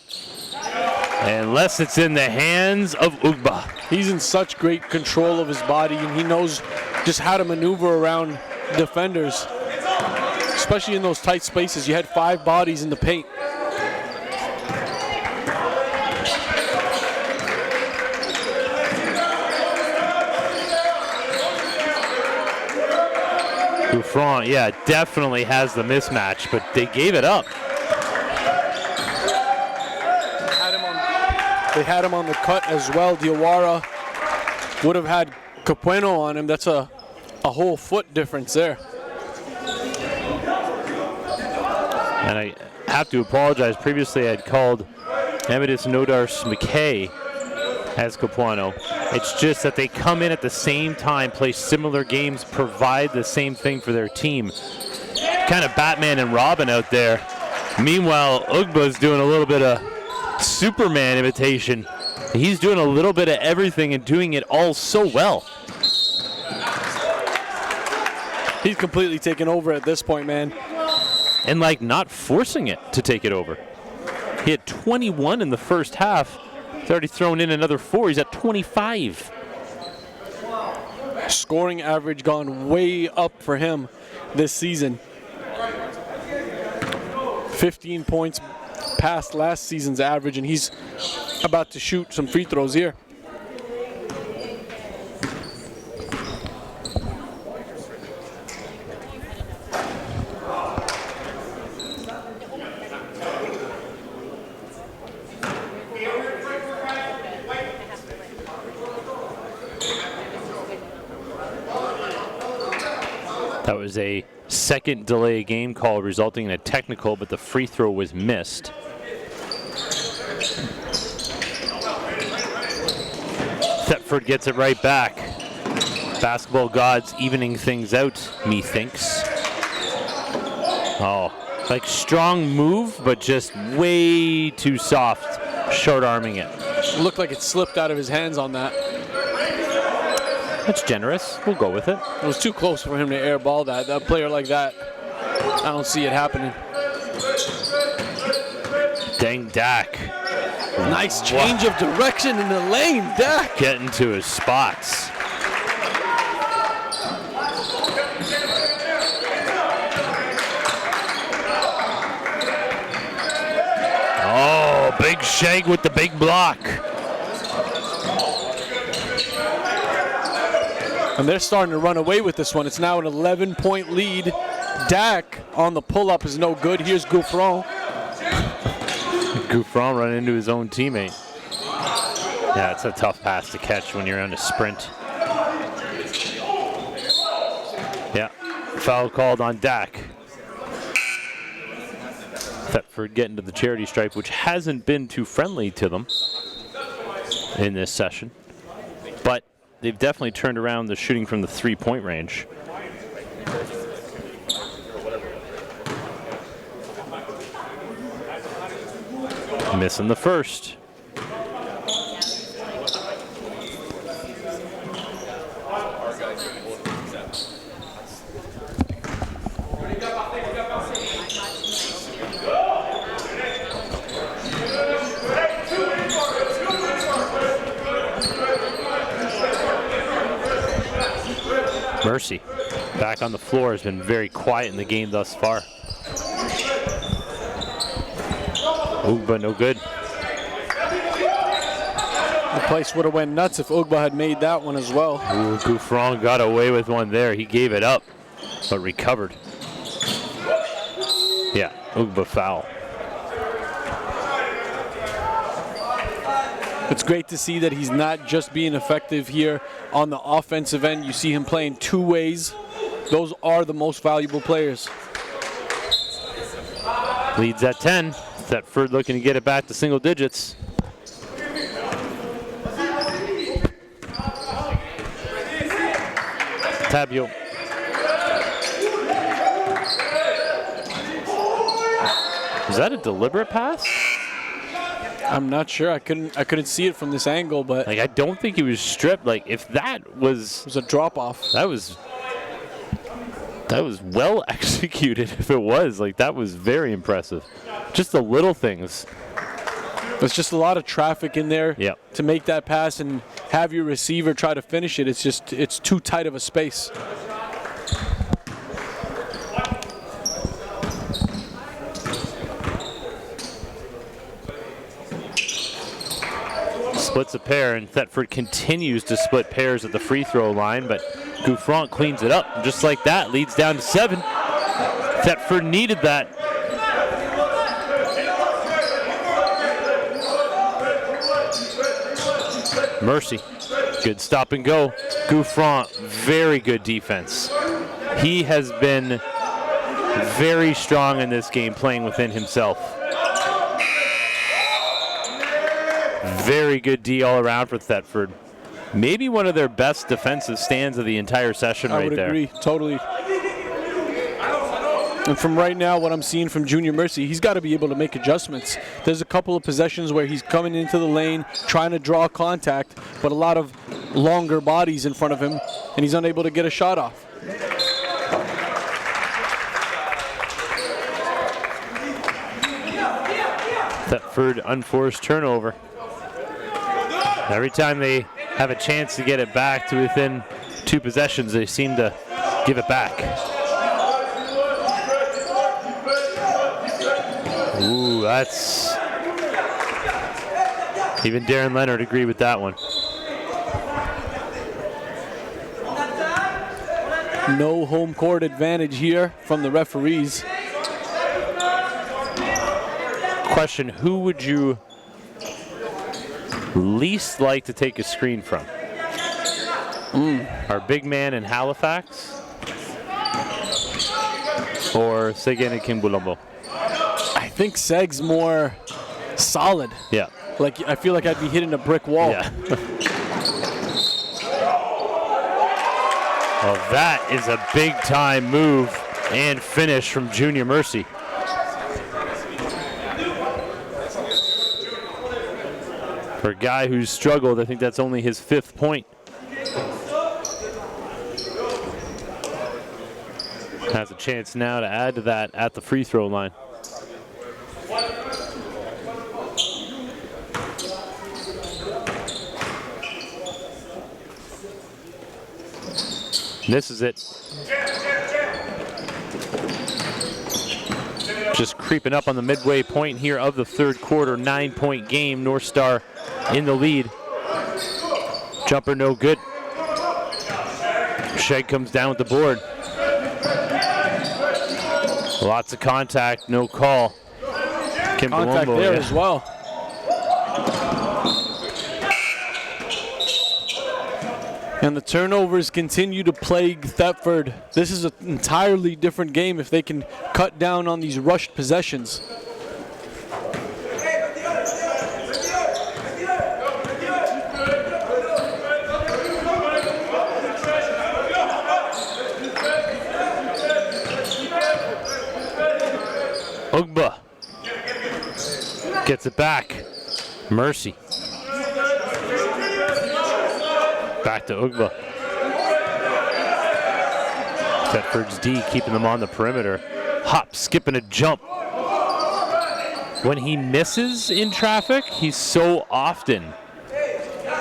Unless it's in the hands of Ugba. He's in such great control of his body, and he knows just how to maneuver around defenders, especially in those tight spaces. You had 5 bodies in the paint. Gouffron, yeah, definitely has the mismatch, but they gave it up. They had him on the cut as well. Diawara would have had Capueno on him. That's a whole foot difference there. And I have to apologize. Previously, I had called Amadis Nodars McKay as Capuano. It's just that they come in at the same time, play similar games, provide the same thing for their team. Kind of Batman and Robin out there. Meanwhile, Ugba's doing a little bit of Superman imitation. He's doing a little bit of everything and doing it all so well. He's completely taken over at this point, man. And like not forcing it to take it over. He had 21 in the first half. He's already thrown in another 4. He's at 25. Scoring average gone way up for him this season. 15 points past last season's average, and he's about to shoot some free throws here. That was a second delay game call resulting in a technical, but the free throw was missed. Thetford gets it right back. Basketball gods evening things out, methinks. Oh, like strong move, but just way too soft, short arming it. Looked like it slipped out of his hands on that. That's generous. We'll go with it. It was too close for him to airball that. That player like that, I don't see it happening. Dang Dak. Nice change of direction in the lane, Dak. Getting to his spots. Oh, big shake with the big block. And they're starting to run away with this one. It's now an 11-point lead. Dak on the pull-up is no good. Here's Gouffron. Gouffron running into his own teammate. Yeah, it's a tough pass to catch when you're on a sprint. Yeah, foul called on Dak. Thetford getting to the charity stripe, which hasn't been too friendly to them in this session. But they've definitely turned around the shooting from the three-point range. Missing the first. Mercy, back on the floor, has been very quiet in the game thus far. Ugba no good. The place would have went nuts if Ugba had made that one as well. Ooh, Gouffron got away with one there. He gave it up, but recovered. Yeah, Ugba foul. It's great to see that he's not just being effective here on the offensive end. You see him playing two ways. Those are the most valuable players. Leads at 10. Thetford looking to get it back to single digits. Tabio. Is that a deliberate pass? I'm not sure. I couldn't see it from this angle, but like I don't think he was stripped. Like if that was a drop off. That was well executed. If it was, like that was very impressive. Just the little things. There's just a lot of traffic in there Yep. to make that pass and have your receiver try to finish it. It's too tight of a space. Splits a pair, and Thetford continues to split pairs at the free throw line, but Gouffron cleans it up. And just like that, leads down to 7. Thetford needed that. Mercy, good stop and go. Gouffron, very good defense. He has been very strong in this game, playing within himself. Very good D all around for Thetford. Maybe one of their best defensive stands of the entire session right there. I would agree, totally. And from right now, what I'm seeing from Junior Mercy, he's got to be able to make adjustments. There's a couple of possessions where he's coming into the lane, trying to draw contact, but a lot of longer bodies in front of him, and he's unable to get a shot off. Thetford unforced turnover. Every time they have a chance to get it back to within 2 possessions, they seem to give it back. Ooh, that's... Even Darren Leonard agreed with that one. No home court advantage here from the referees. Question, who would you least like to take a screen from? Our big man in Halifax or Seguin and Kimbulombo? I think Seg's more solid. Yeah. Like, I feel like I'd be hitting a brick wall. Yeah. Well, that is a big time move and finish from Junior Mercy. For a guy who's struggled, I think that's only his 5th point. Has a chance now to add to that at the free throw line. This is it. Just creeping up on the midway point here of the 3rd quarter, 9-point game. Northstar in the lead. Jumper no good. Sheg comes down with the board. Lots of contact, no call. Contact there as well. And the turnovers continue to plague Thetford. This is an entirely different game if they can cut down on these rushed possessions. Ugba gets it back. Mercy. Back to Ugba. Thetford's D keeping them on the perimeter. Hop, skip, and a jump. When he misses in traffic, he so often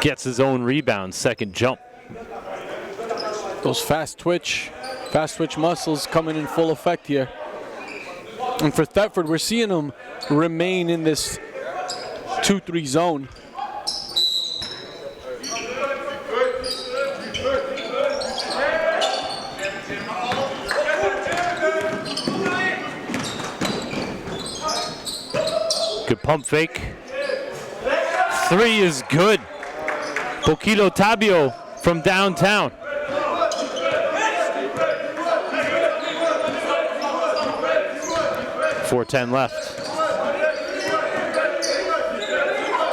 gets his own rebound, second jump. Those fast twitch muscles coming in full effect here. And for Thetford, we're seeing them remain in this 2-3 zone. Good pump fake. 3 is good. Poquito Tabio from downtown. .410 left.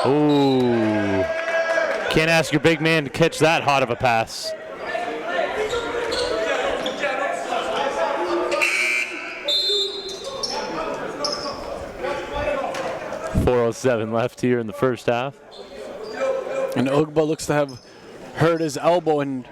Ooh. Can't ask your big man to catch that hot of a pass. .407 left here in the first half. And Ugba looks to have hurt his elbow, and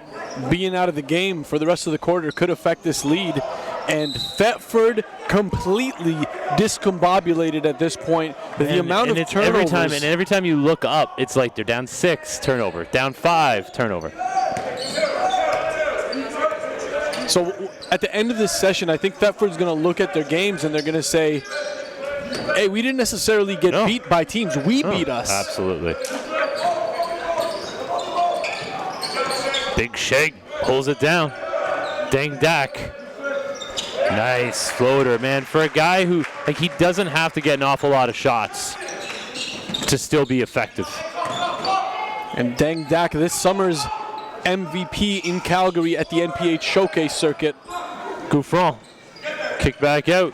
being out of the game for the rest of the quarter could affect this lead. And Thetford completely discombobulated at this point. The amount of turnovers. Every time you look up, it's like they're down 6, turnover. Down 5, turnover. So at the end of this session, I think Thetford's going to look at their games and they're going to say, hey, we didn't necessarily get beat by teams. We beat us. Absolutely. Big Sheg pulls it down. Dang Dak. Nice floater, man. For a guy who, like, he doesn't have to get an awful lot of shots to still be effective. And Dang Dak, this summer's MVP in Calgary at the NPH Showcase circuit. Gouffron. Kick back out.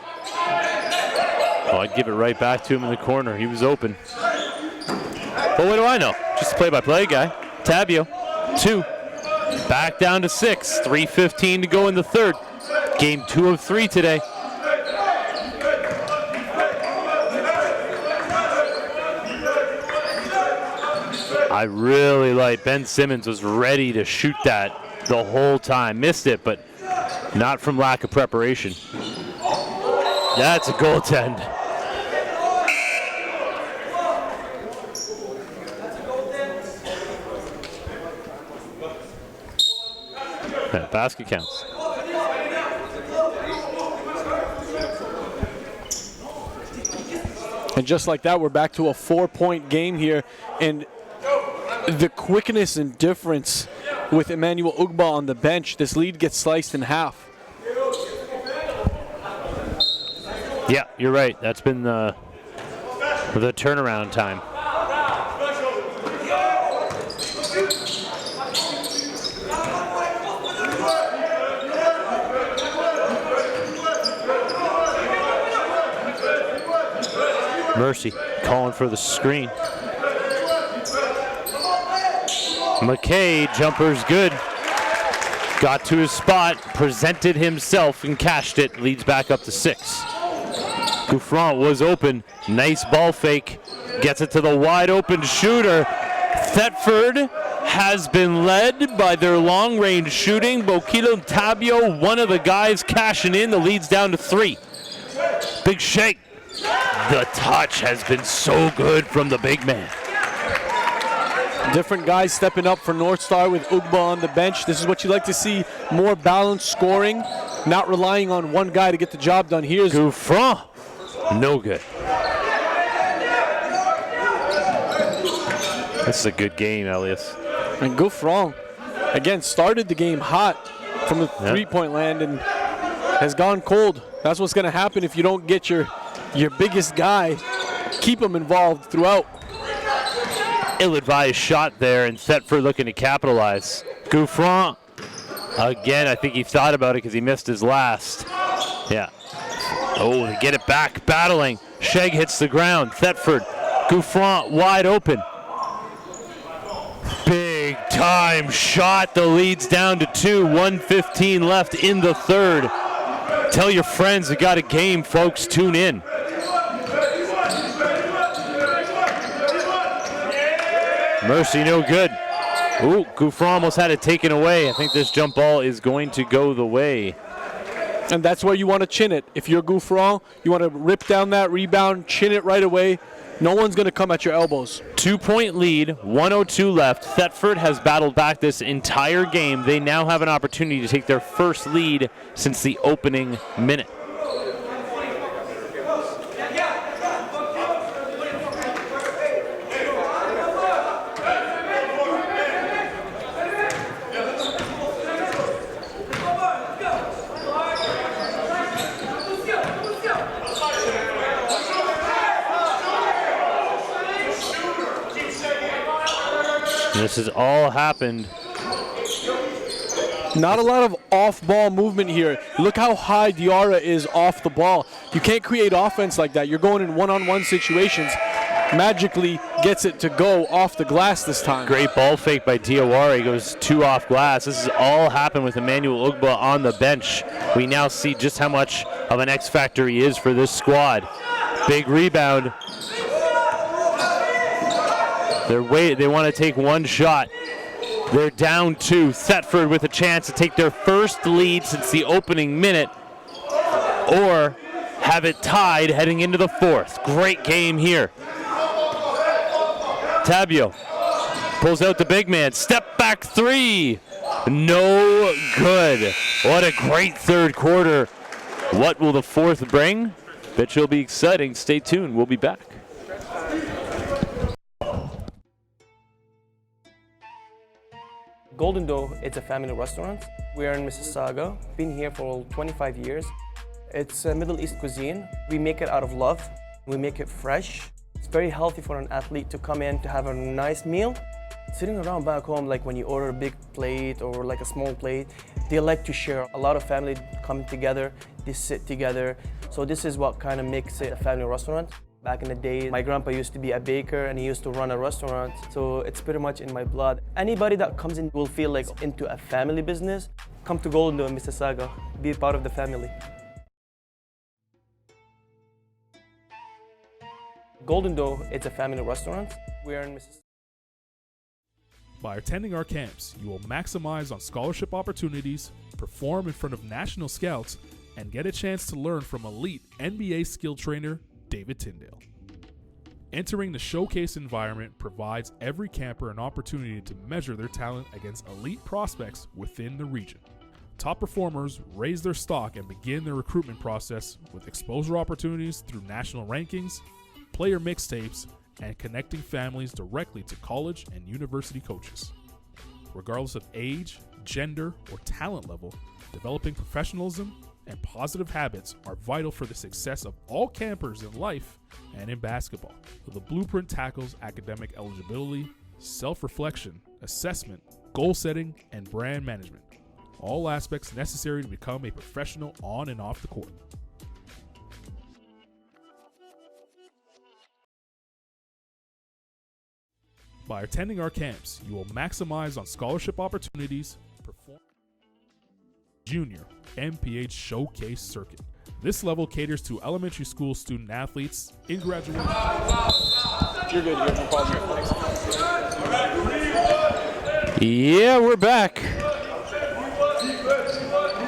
Oh, I'd give it right back to him in the corner. He was open. But what do I know? Just a play-by-play guy. Tabio, 2. Back down to 6. 3:15 to go in the third. Game 2 of 3 today. I really like Ben Simmons was ready to shoot that the whole time. Missed it, but not from lack of preparation. That's a goaltend. That basket counts. And just like that, we're back to a 4-point game here. And the quickness and difference with Emmanuel Ugba on the bench, this lead gets sliced in half. Yeah, you're right. That's been the turnaround time. Mercy calling for the screen. McKay, jumper's good. Got to his spot, presented himself and cashed it. Leads back up to 6. Gouffran was open. Nice ball fake. Gets it to the wide open shooter. Thetford has been led by their long range shooting. Bokilo Tabio, one of the guys cashing in. The lead's down to 3. Big shake. The touch has been so good from the big man. Different guys stepping up for Northstar with Ugba on the bench. This is what you like to see, more balanced scoring, not relying on one guy to get the job done. Here's Gouffran, no good. This is a good game, Elias. And Gouffran, again, started the game hot from the three-point land and has gone cold. That's what's going to happen if you don't get your biggest guy, keep him involved throughout. Ill-advised shot there, and Thetford looking to capitalize. Gouffran, again, I think he thought about it because he missed his last. Yeah. Oh, they get it back, battling. Sheg hits the ground. Thetford, Gouffran wide open. Big time shot. The lead's down to 2. 1:15 left in the third. Tell your friends we got a game, folks. Tune in. Mercy, no good. Ooh, Gouffran almost had it taken away. I think this jump ball is going to go the way. And that's where you want to chin it. If you're Gouffran, you want to rip down that rebound, chin it right away. No one's going to come at your elbows. 2-point lead, 1:02 left. Thetford has battled back this entire game. They now have an opportunity to take their first lead since the opening minute. This has all happened. Not a lot of off-ball movement here. Look how high Diarra is off the ball. You can't create offense like that. You're going in one-on-one situations. Magically gets it to go off the glass this time. Great ball fake by Diawara. He goes 2 off glass. This has all happened with Emmanuel Ugba on the bench. We now see just how much of an X factor he is for this squad. Big rebound. They want to take one shot. They're down 2. Thetford with a chance to take their first lead since the opening minute, or have it tied heading into the fourth. Great game here. Tabio pulls out the big man. Step back 3. No good. What a great third quarter. What will the fourth bring? Bet you'll be exciting. Stay tuned. We'll be back. Golden Dough, it's a family restaurant. We are in Mississauga, been here for 25 years. It's a Middle East cuisine. We make it out of love. We make it fresh. It's very healthy for an athlete to come in to have a nice meal. Sitting around back home, like when you order a big plate or like a small plate, they like to share. A lot of family come together, they sit together. So this is what kind of makes it a family restaurant. Back in the day, my grandpa used to be a baker and he used to run a restaurant, so it's pretty much in my blood. Anybody that comes in will feel like into a family business. Come to Golden Door in Mississauga, be part of the family. Golden Door, it's a family restaurant. We're in Mississauga. By attending our camps, you will maximize on scholarship opportunities, perform in front of national scouts, and get a chance to learn from elite NBA skill trainer David Tyndale. Entering the showcase environment provides every camper an opportunity to measure their talent against elite prospects within the region. Top performers raise their stock and begin their recruitment process with exposure opportunities through national rankings, player mixtapes, and connecting families directly to college and university coaches. Regardless of age, gender, or talent level, developing professionalism and positive habits are vital for the success of all campers in life and in basketball. The blueprint tackles academic eligibility, self-reflection, assessment, goal setting, and brand management, all aspects necessary to become a professional on and off the court. By attending our camps, you will maximize on scholarship opportunities, perform Junior MPH Showcase Circuit. This level caters to elementary school student athletes in graduation. You're good. You're no problem. Yeah, we're back.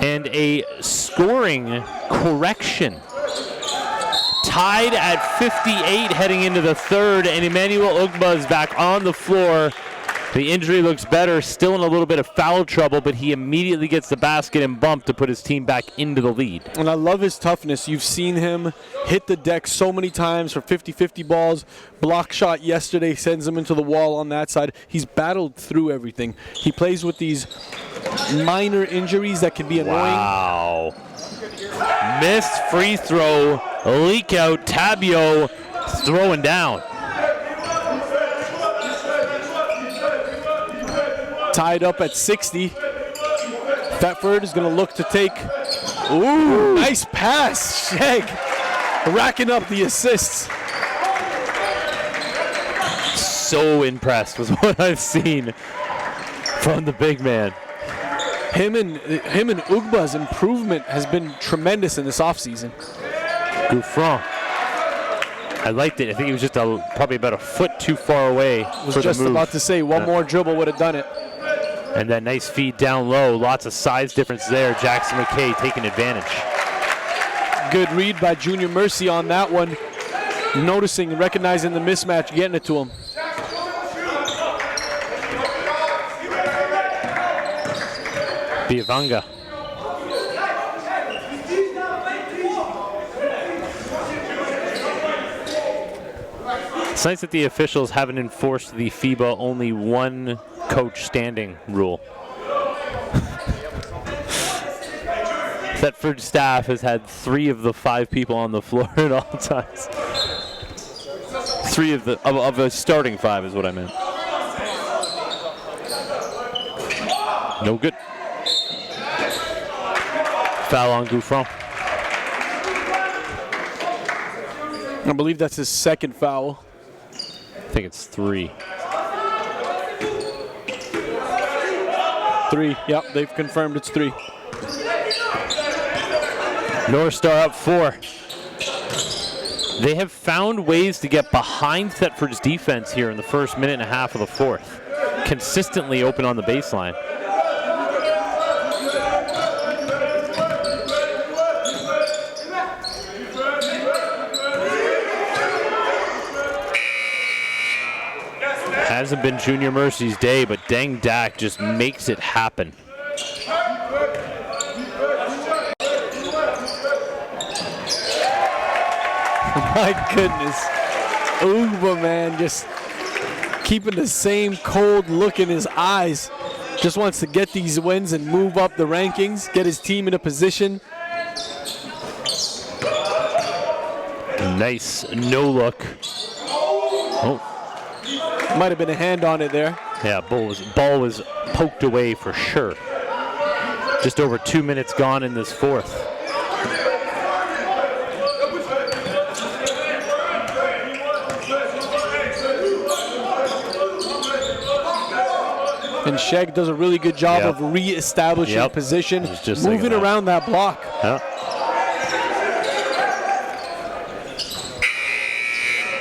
And a scoring correction. Tied at 58 heading into the third, and Emmanuel Ugba is back on the floor. The injury looks better, still in a little bit of foul trouble, but he immediately gets the basket and bump to put his team back into the lead. And I love his toughness. You've seen him hit the deck so many times for 50-50 balls. Block shot yesterday sends him into the wall on that side. He's battled through everything. He plays with these minor injuries that can be annoying. Wow. Missed free throw, leak out, Tabio throwing down. Tied up at 60. Thetford is going to look to take. Ooh, nice pass. Sheg racking up the assists. So impressed with what I've seen from the big man. Him and Ugba's improvement has been tremendous in this offseason. Gouffron. I liked it. I think he was just probably about a foot too far away. Was just about to say one more dribble would have done it. And that nice feed down low. Lots of size difference there. Jackson McKay taking advantage. Good read by Junior Mercy on that one. Noticing and recognizing the mismatch, getting it to him. Biavanga. It's nice that the officials haven't enforced the FIBA only one coach standing rule. Thetford staff has had 3 of the 5 people on the floor at all times. 3 of the starting 5 is what I meant. No good. Foul on Gouffron. I believe that's his second foul. I think it's 3. 3, yep, they've confirmed it's 3. Northstar up 4. They have found ways to get behind Thetford's defense here in the first minute and a half of the fourth. Consistently open on the baseline. Hasn't been Junior Mercy's day, but Deng Dak just makes it happen. My goodness. Ugba, man, just keeping the same cold look in his eyes. Just wants to get these wins and move up the rankings, get his team in a position. Nice no look. Oh. Might have been a hand on it there. Yeah, ball was poked away for sure. Just over 2 minutes gone in this fourth. And Sheg does a really good job of re-establishing position, moving around that block.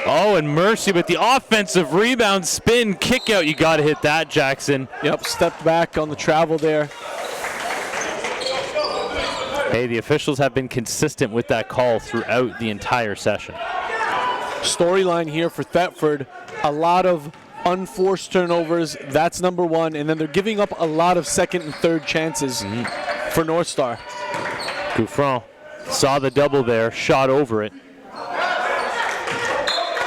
Oh, and Mercy with the offensive rebound, spin, kick out. You got to hit that, Jackson. Yep, stepped back on the travel there. Hey, the officials have been consistent with that call throughout the entire session. Storyline here for Thetford, a lot of unforced turnovers, that's number one, and then they're giving up a lot of second and third chances for Northstar. Gouffron saw the double there, shot over it.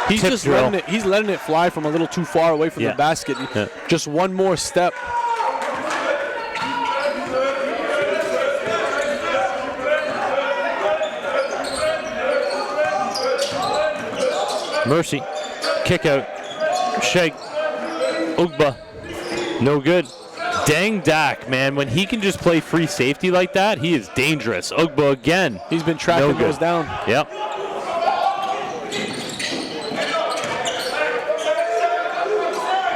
He's just letting it fly from a little too far away from the basket. Just one more step. Mercy, kick out, Sheg, Ugba, no good. Dang Dak, man, when he can just play free safety like that, he is dangerous. Ugba again. He's been tracking those down. Yep.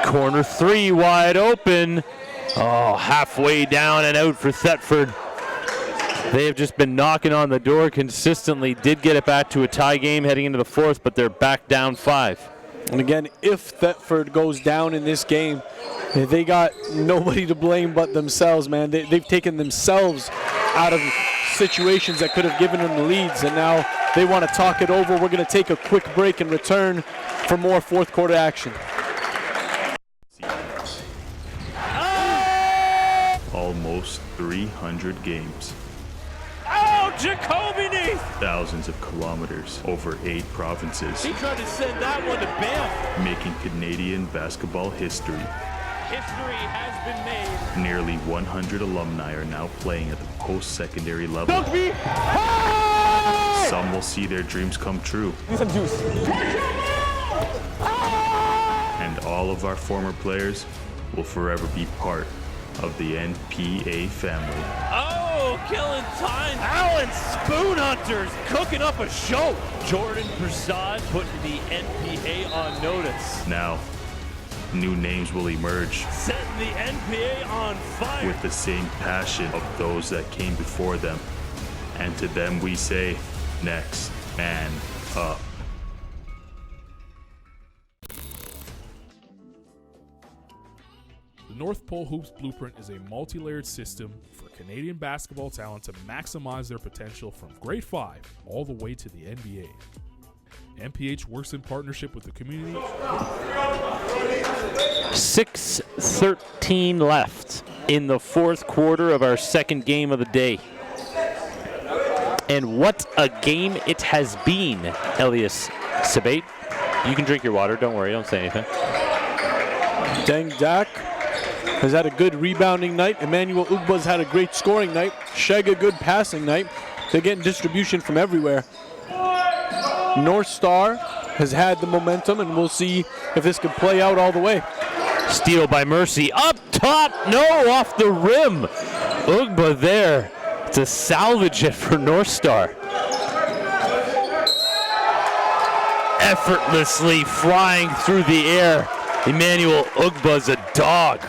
Corner three, wide open. Oh, halfway down and out for Thetford. They have just been knocking on the door consistently. Did get it back to a tie game heading into the fourth, but they're back down 5. And again, if Thetford goes down in this game, they got nobody to blame but themselves, man. They've taken themselves out of situations that could have given them the leads, and now they want to talk it over. We're going to take a quick break and return for more fourth quarter action. Almost 300 games. Oh, Jacoby Neath! Thousands of kilometers over 8 provinces. He tried to send that one to Banff. Making Canadian basketball history. History has been made. Nearly 100 alumni are now playing at the post-secondary level. Some will see their dreams come true. Some juice. And all of our former players will forever be part of the NPA family. Oh, killing time. Alan Spoon Hunters cooking up a show. Jordan Prasad putting the NPA on notice. Now, new names will emerge. Setting the NPA on fire. With the same passion of those that came before them. And to them we say, next man up. The North Pole Hoops Blueprint is a multi-layered system for Canadian basketball talent to maximize their potential from grade 5 all the way to the NBA. MPH works in partnership with the community. 6:13 left in the fourth quarter of our second game of the day. And what a game it has been, Elias Sabate. You can drink your water, don't worry, don't say anything. Deng Dak has had a good rebounding night. Emmanuel Ugba's had a great scoring night. Sheg a good passing night. They're getting distribution from everywhere. Northstar has had the momentum, and we'll see if this can play out all the way. Steal by Mercy. Up top. No, off the rim. Ugba there to salvage it for Northstar. Effortlessly flying through the air. Emmanuel Ugba's a dog.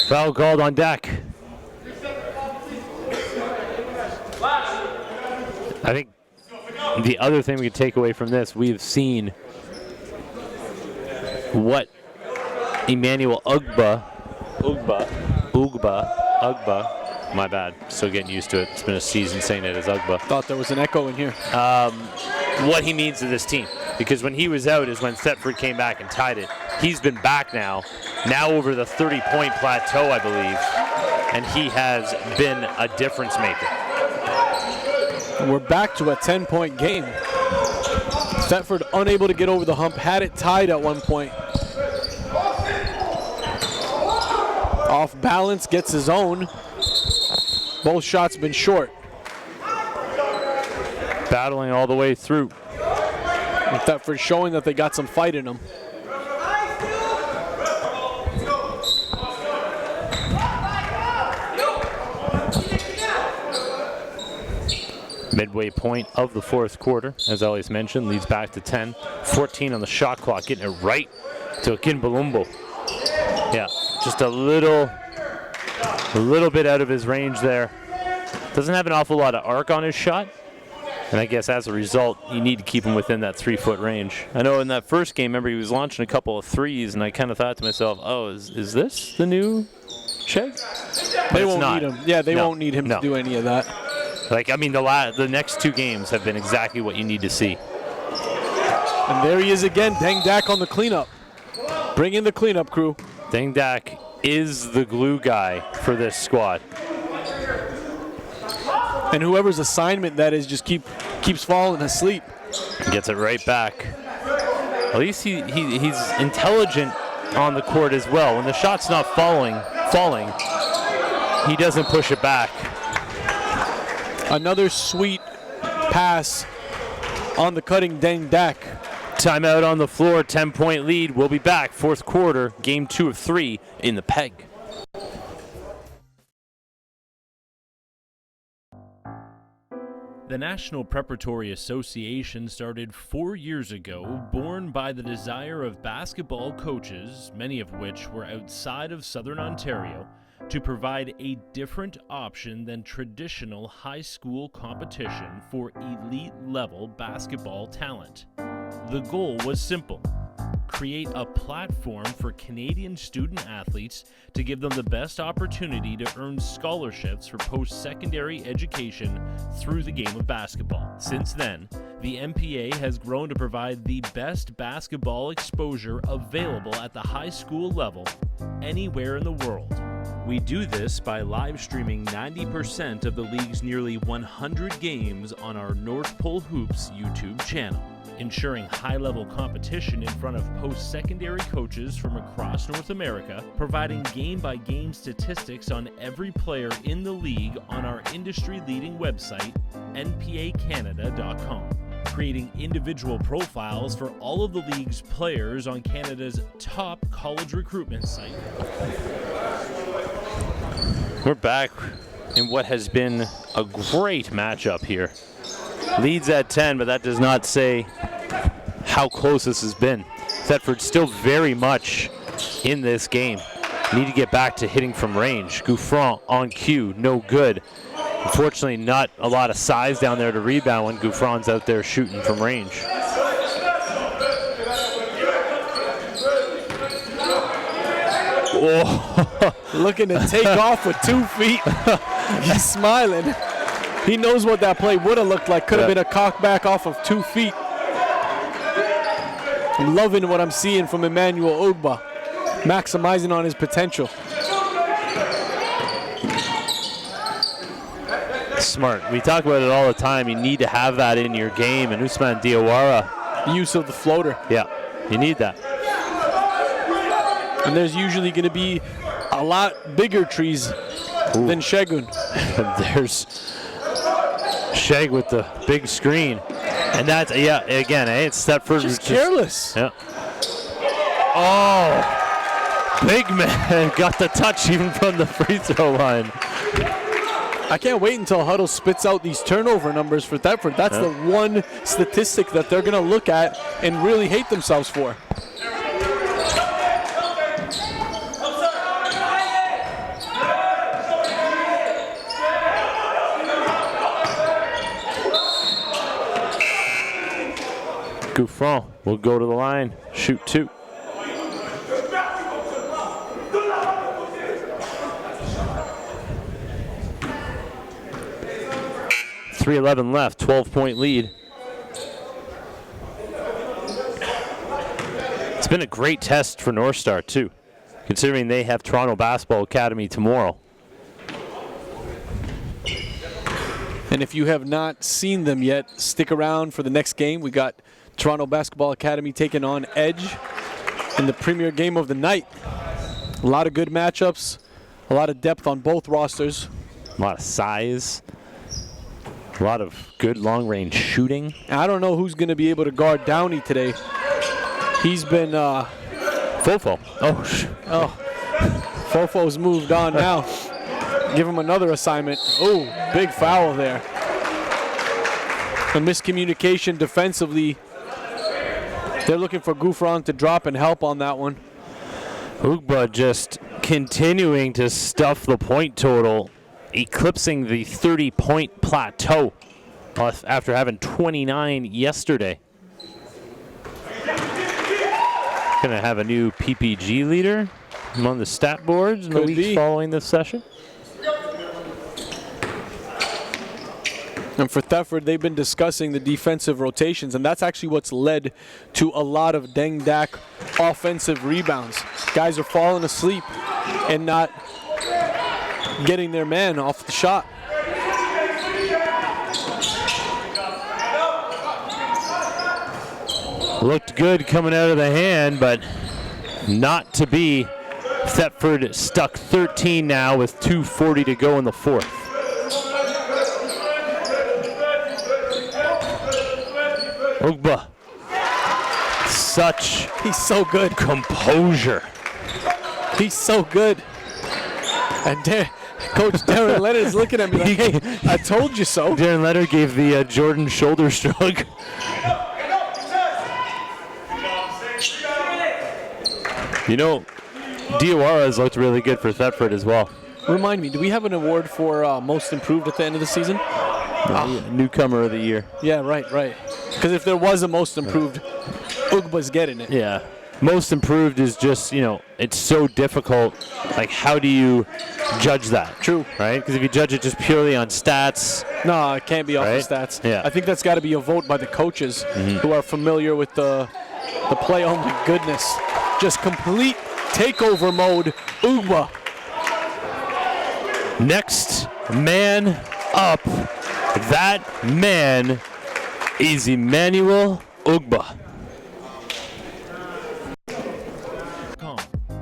Foul called on Dak. I think the other thing we can take away from this, we've seen what Emmanuel Ugba, my bad, still getting used to it. It's been a season saying it as Ugba. Thought there was an echo in here. What he means to this team. Because when he was out is when Thetford came back and tied it. He's been back now over the 30-point plateau, I believe, and he has been a difference maker. We're back to a 10-point game. Thetford unable to get over the hump, had it tied at one point. Off balance, gets his own. Both shots been short. Battling all the way through. And Thetford showing that they got some fight in them. Midway point of the fourth quarter, as Elias mentioned, leads back to 10. 14 on the shot clock, getting it right to Akinbalumbo. Yeah, just a little bit out of his range there. Doesn't have an awful lot of arc on his shot. And I guess as a result, you need to keep him within that 3-foot range. I know in that first game, remember, he was launching a couple of threes, and I kind of thought to myself, oh, is this the new Sheg? They won't need him. Yeah, they won't need him to do any of that. Like, I mean, the next two games have been exactly what you need to see. And there he is again, Deng Dak on the cleanup. Bring in the cleanup crew. Deng Dak is the glue guy for this squad. And whoever's assignment that is just keeps falling asleep. Gets it right back. At least he's intelligent on the court as well. When the shot's not falling, he doesn't push it back. Another sweet pass on the cutting Deng Dak. Timeout on the floor, 10-point lead. We'll be back, fourth quarter, game 2 of 3 in the Peg. The National Preparatory Association started 4 years ago, born by the desire of basketball coaches, many of which were outside of Southern Ontario, to provide a different option than traditional high school competition for elite-level basketball talent. The goal was simple: create a platform for Canadian student athletes to give them the best opportunity to earn scholarships for post-secondary education through the game of basketball. Since then, the NPA has grown to provide the best basketball exposure available at the high school level anywhere in the world. We do this by live streaming 90% of the league's nearly 100 games on our North Pole Hoops YouTube channel, ensuring high-level competition in front of post-secondary coaches from across North America, providing game-by-game statistics on every player in the league on our industry-leading website, npacanada.com, creating individual profiles for all of the league's players on Canada's top college recruitment site. We're back in what has been a great matchup here. Leads at 10, but that does not say how close this has been. Thetford still very much in this game. Need to get back to hitting from range. Gouffron on cue, no good. Unfortunately, not a lot of size down there to rebound when Gouffron's out there shooting from range. Oh, looking to take off with 2 feet. He's smiling. He knows what that play would have looked like. Could have been a cock back off of 2 feet. I'm loving what I'm seeing from Emmanuel Ugba, maximizing on his potential. Smart. We talk about it all the time. You need to have that in your game. And Ousmane Diawara. Use of the floater. Yeah, you need that. And there's usually going to be a lot bigger trees than Shegun. There's Sheg with the big screen. And that's, yeah, again, it's Thetford. Just careless. Yeah. Oh, big man got the touch even from the free throw line. I can't wait until Huddle spits out these turnover numbers for Thetford. That's the one statistic that they're going to look at and really hate themselves for. Gouffron will go to the line, shoot 2. .311 left, 12-point lead. It's been a great test for Northstar too, considering they have Toronto Basketball Academy tomorrow. And if you have not seen them yet, stick around for the next game. We got Toronto Basketball Academy taking on Edge in the premier game of the night. A lot of good matchups, a lot of depth on both rosters. A lot of size, a lot of good long-range shooting. I don't know who's going to be able to guard Downey today. He's been Fofo. Fofo's moved on now. Give him another assignment. Oh, big foul there. A miscommunication defensively. They're looking for Gouffron to drop and help on that one. Ugba just continuing to stuff the point total, eclipsing the 30-point plateau after having 29 yesterday. Gonna have a new PPG leader on the stat boards in the weeks following this session. And for Thetford, they've been discussing the defensive rotations, and that's actually what's led to a lot of Deng Dak offensive rebounds. Guys are falling asleep and not getting their man off the shot. Looked good coming out of the hand, but not to be. Thetford stuck 13 now with 2:40 to go in the fourth. Ugba, he's so good. Composure. He's so good. And Coach Darren Leonard's looking at me like, hey, I told you so. Darren Leonard gave the Jordan shoulder shrug. You know, Diawara has looked really good for Thetford as well. Remind me, do we have an award for most improved at the end of the season? Newcomer of the year. Yeah, right. Because if there was a most improved, Ugba's getting it. Yeah. Most improved is just, it's so difficult. Like, how do you judge that? True. Right? Because if you judge it just purely on stats. No, it can't be off the stats. Yeah. I think that's got to be a vote by the coaches who are familiar with the play. Oh, my goodness. Just complete takeover mode. Ugba. Next man up. That man is Emmanuel Ugba.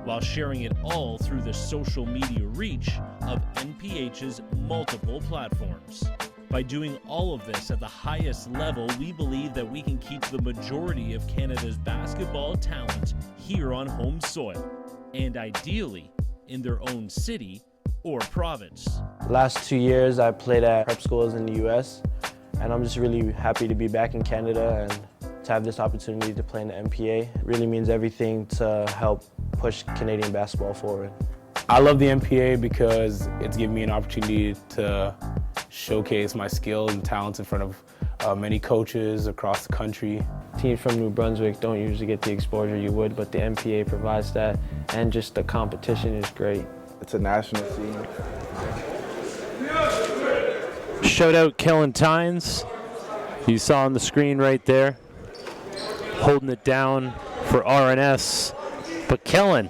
While sharing it all through the social media reach of NPH's multiple platforms. By doing all of this at the highest level, we believe that we can keep the majority of Canada's basketball talent here on home soil, and ideally in their own city or province. Last 2 years I played at prep schools in the US, and I'm just really happy to be back in Canada and to have this opportunity to play in the NPA. It really means everything to help push Canadian basketball forward. I love the NPA because it's given me an opportunity to showcase my skills and talents in front of many coaches across the country. Teams from New Brunswick don't usually get the exposure you would, but the NPA provides that, and just the competition is great. It's a national scene. Shout out Kellen Tynes. You saw on the screen right there, holding it down for RNS. But Kellen,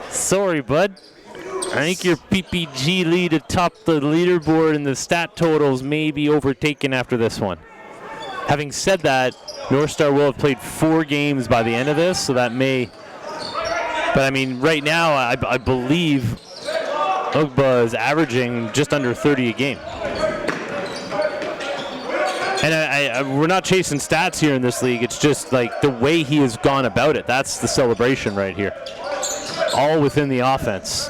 sorry, bud. I think your PPG lead atop the leaderboard and the stat totals may be overtaken after this one. Having said that, Northstar will have played 4 games by the end of this, so that may. But I mean, right now, I believe Ugba is averaging just under 30 a game. And we're not chasing stats here in this league. It's just like the way he has gone about it. That's the celebration right here. All within the offense.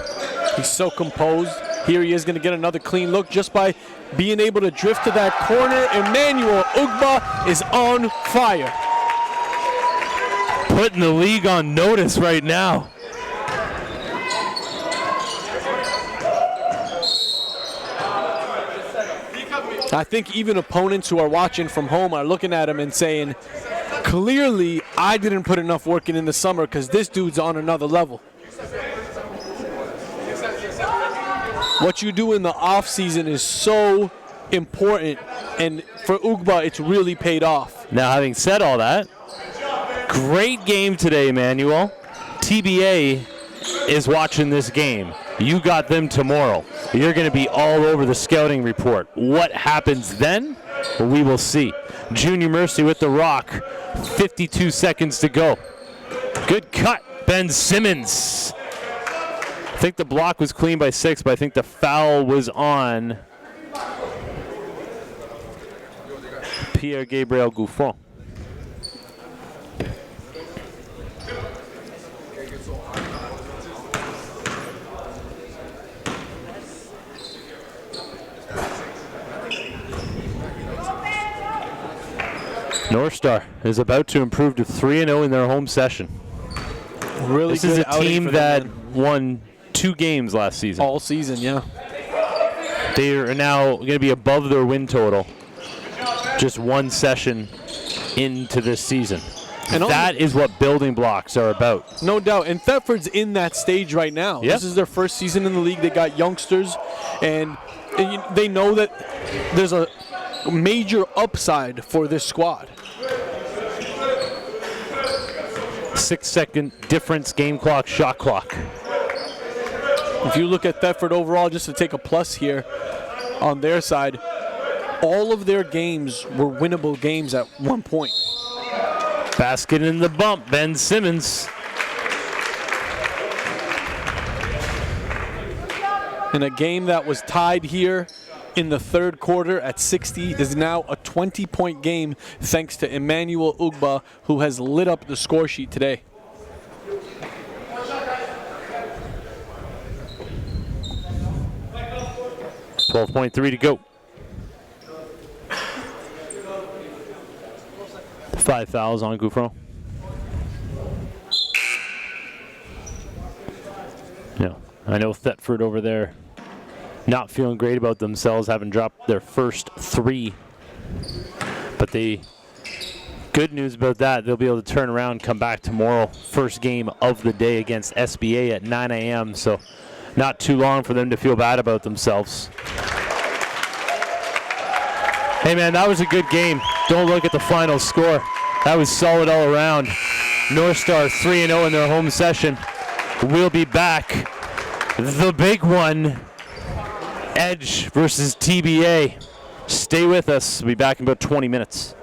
He's so composed. Here he is going to get another clean look just by being able to drift to that corner. Emmanuel Ugba is on fire. Putting the league on notice right now. I think even opponents who are watching from home are looking at him and saying, clearly I didn't put enough work in the summer because this dude's on another level. What you do in the off season is so important, and for Ugba it's really paid off. Now, having said all that, great game today, Emmanuel. TBA is watching this game. You got them tomorrow. you're going to be all over the scouting report. What happens then? We will see. Junior Mercy with the rock. 52 seconds to go. Good cut, Ben Simmons. I think the block was clean by 6, but I think the foul was on Pierre-Gabriel Gouffon. Northstar is about to improve to 3-0 in their home session. Really this is good a team outing for that them, won 2 games last season. all season, yeah. They are now going to be above their win total just 1 session into this season. And that is what building blocks are about. No doubt. And Thetford's in that stage right now. Yep. This is their first season in the league. They got youngsters, and they know that there's a major upside for this squad. 6-second difference, game clock, shot clock. If you look at Thetford overall, just to take a plus here on their side, all of their games were winnable games at one point. Basket in the bump, Ben Simmons. In a game that was tied here in the third quarter at 60 is now a 20-point game thanks to Emmanuel Ugba, who has lit up the score sheet today. .3 to go. 5 fouls on Gouffron. Yeah, I know Thetford over there not feeling great about themselves, having dropped their first 3. But good news about that, they'll be able to turn around and come back tomorrow. First game of the day against SBA at 9 a.m. So not too long for them to feel bad about themselves. Hey man, that was a good game. Don't look at the final score. That was solid all around. Northstar 3-0 in their home session. We'll be back. The big one, Edge versus TBA. Stay with us. We'll be back in about 20 minutes.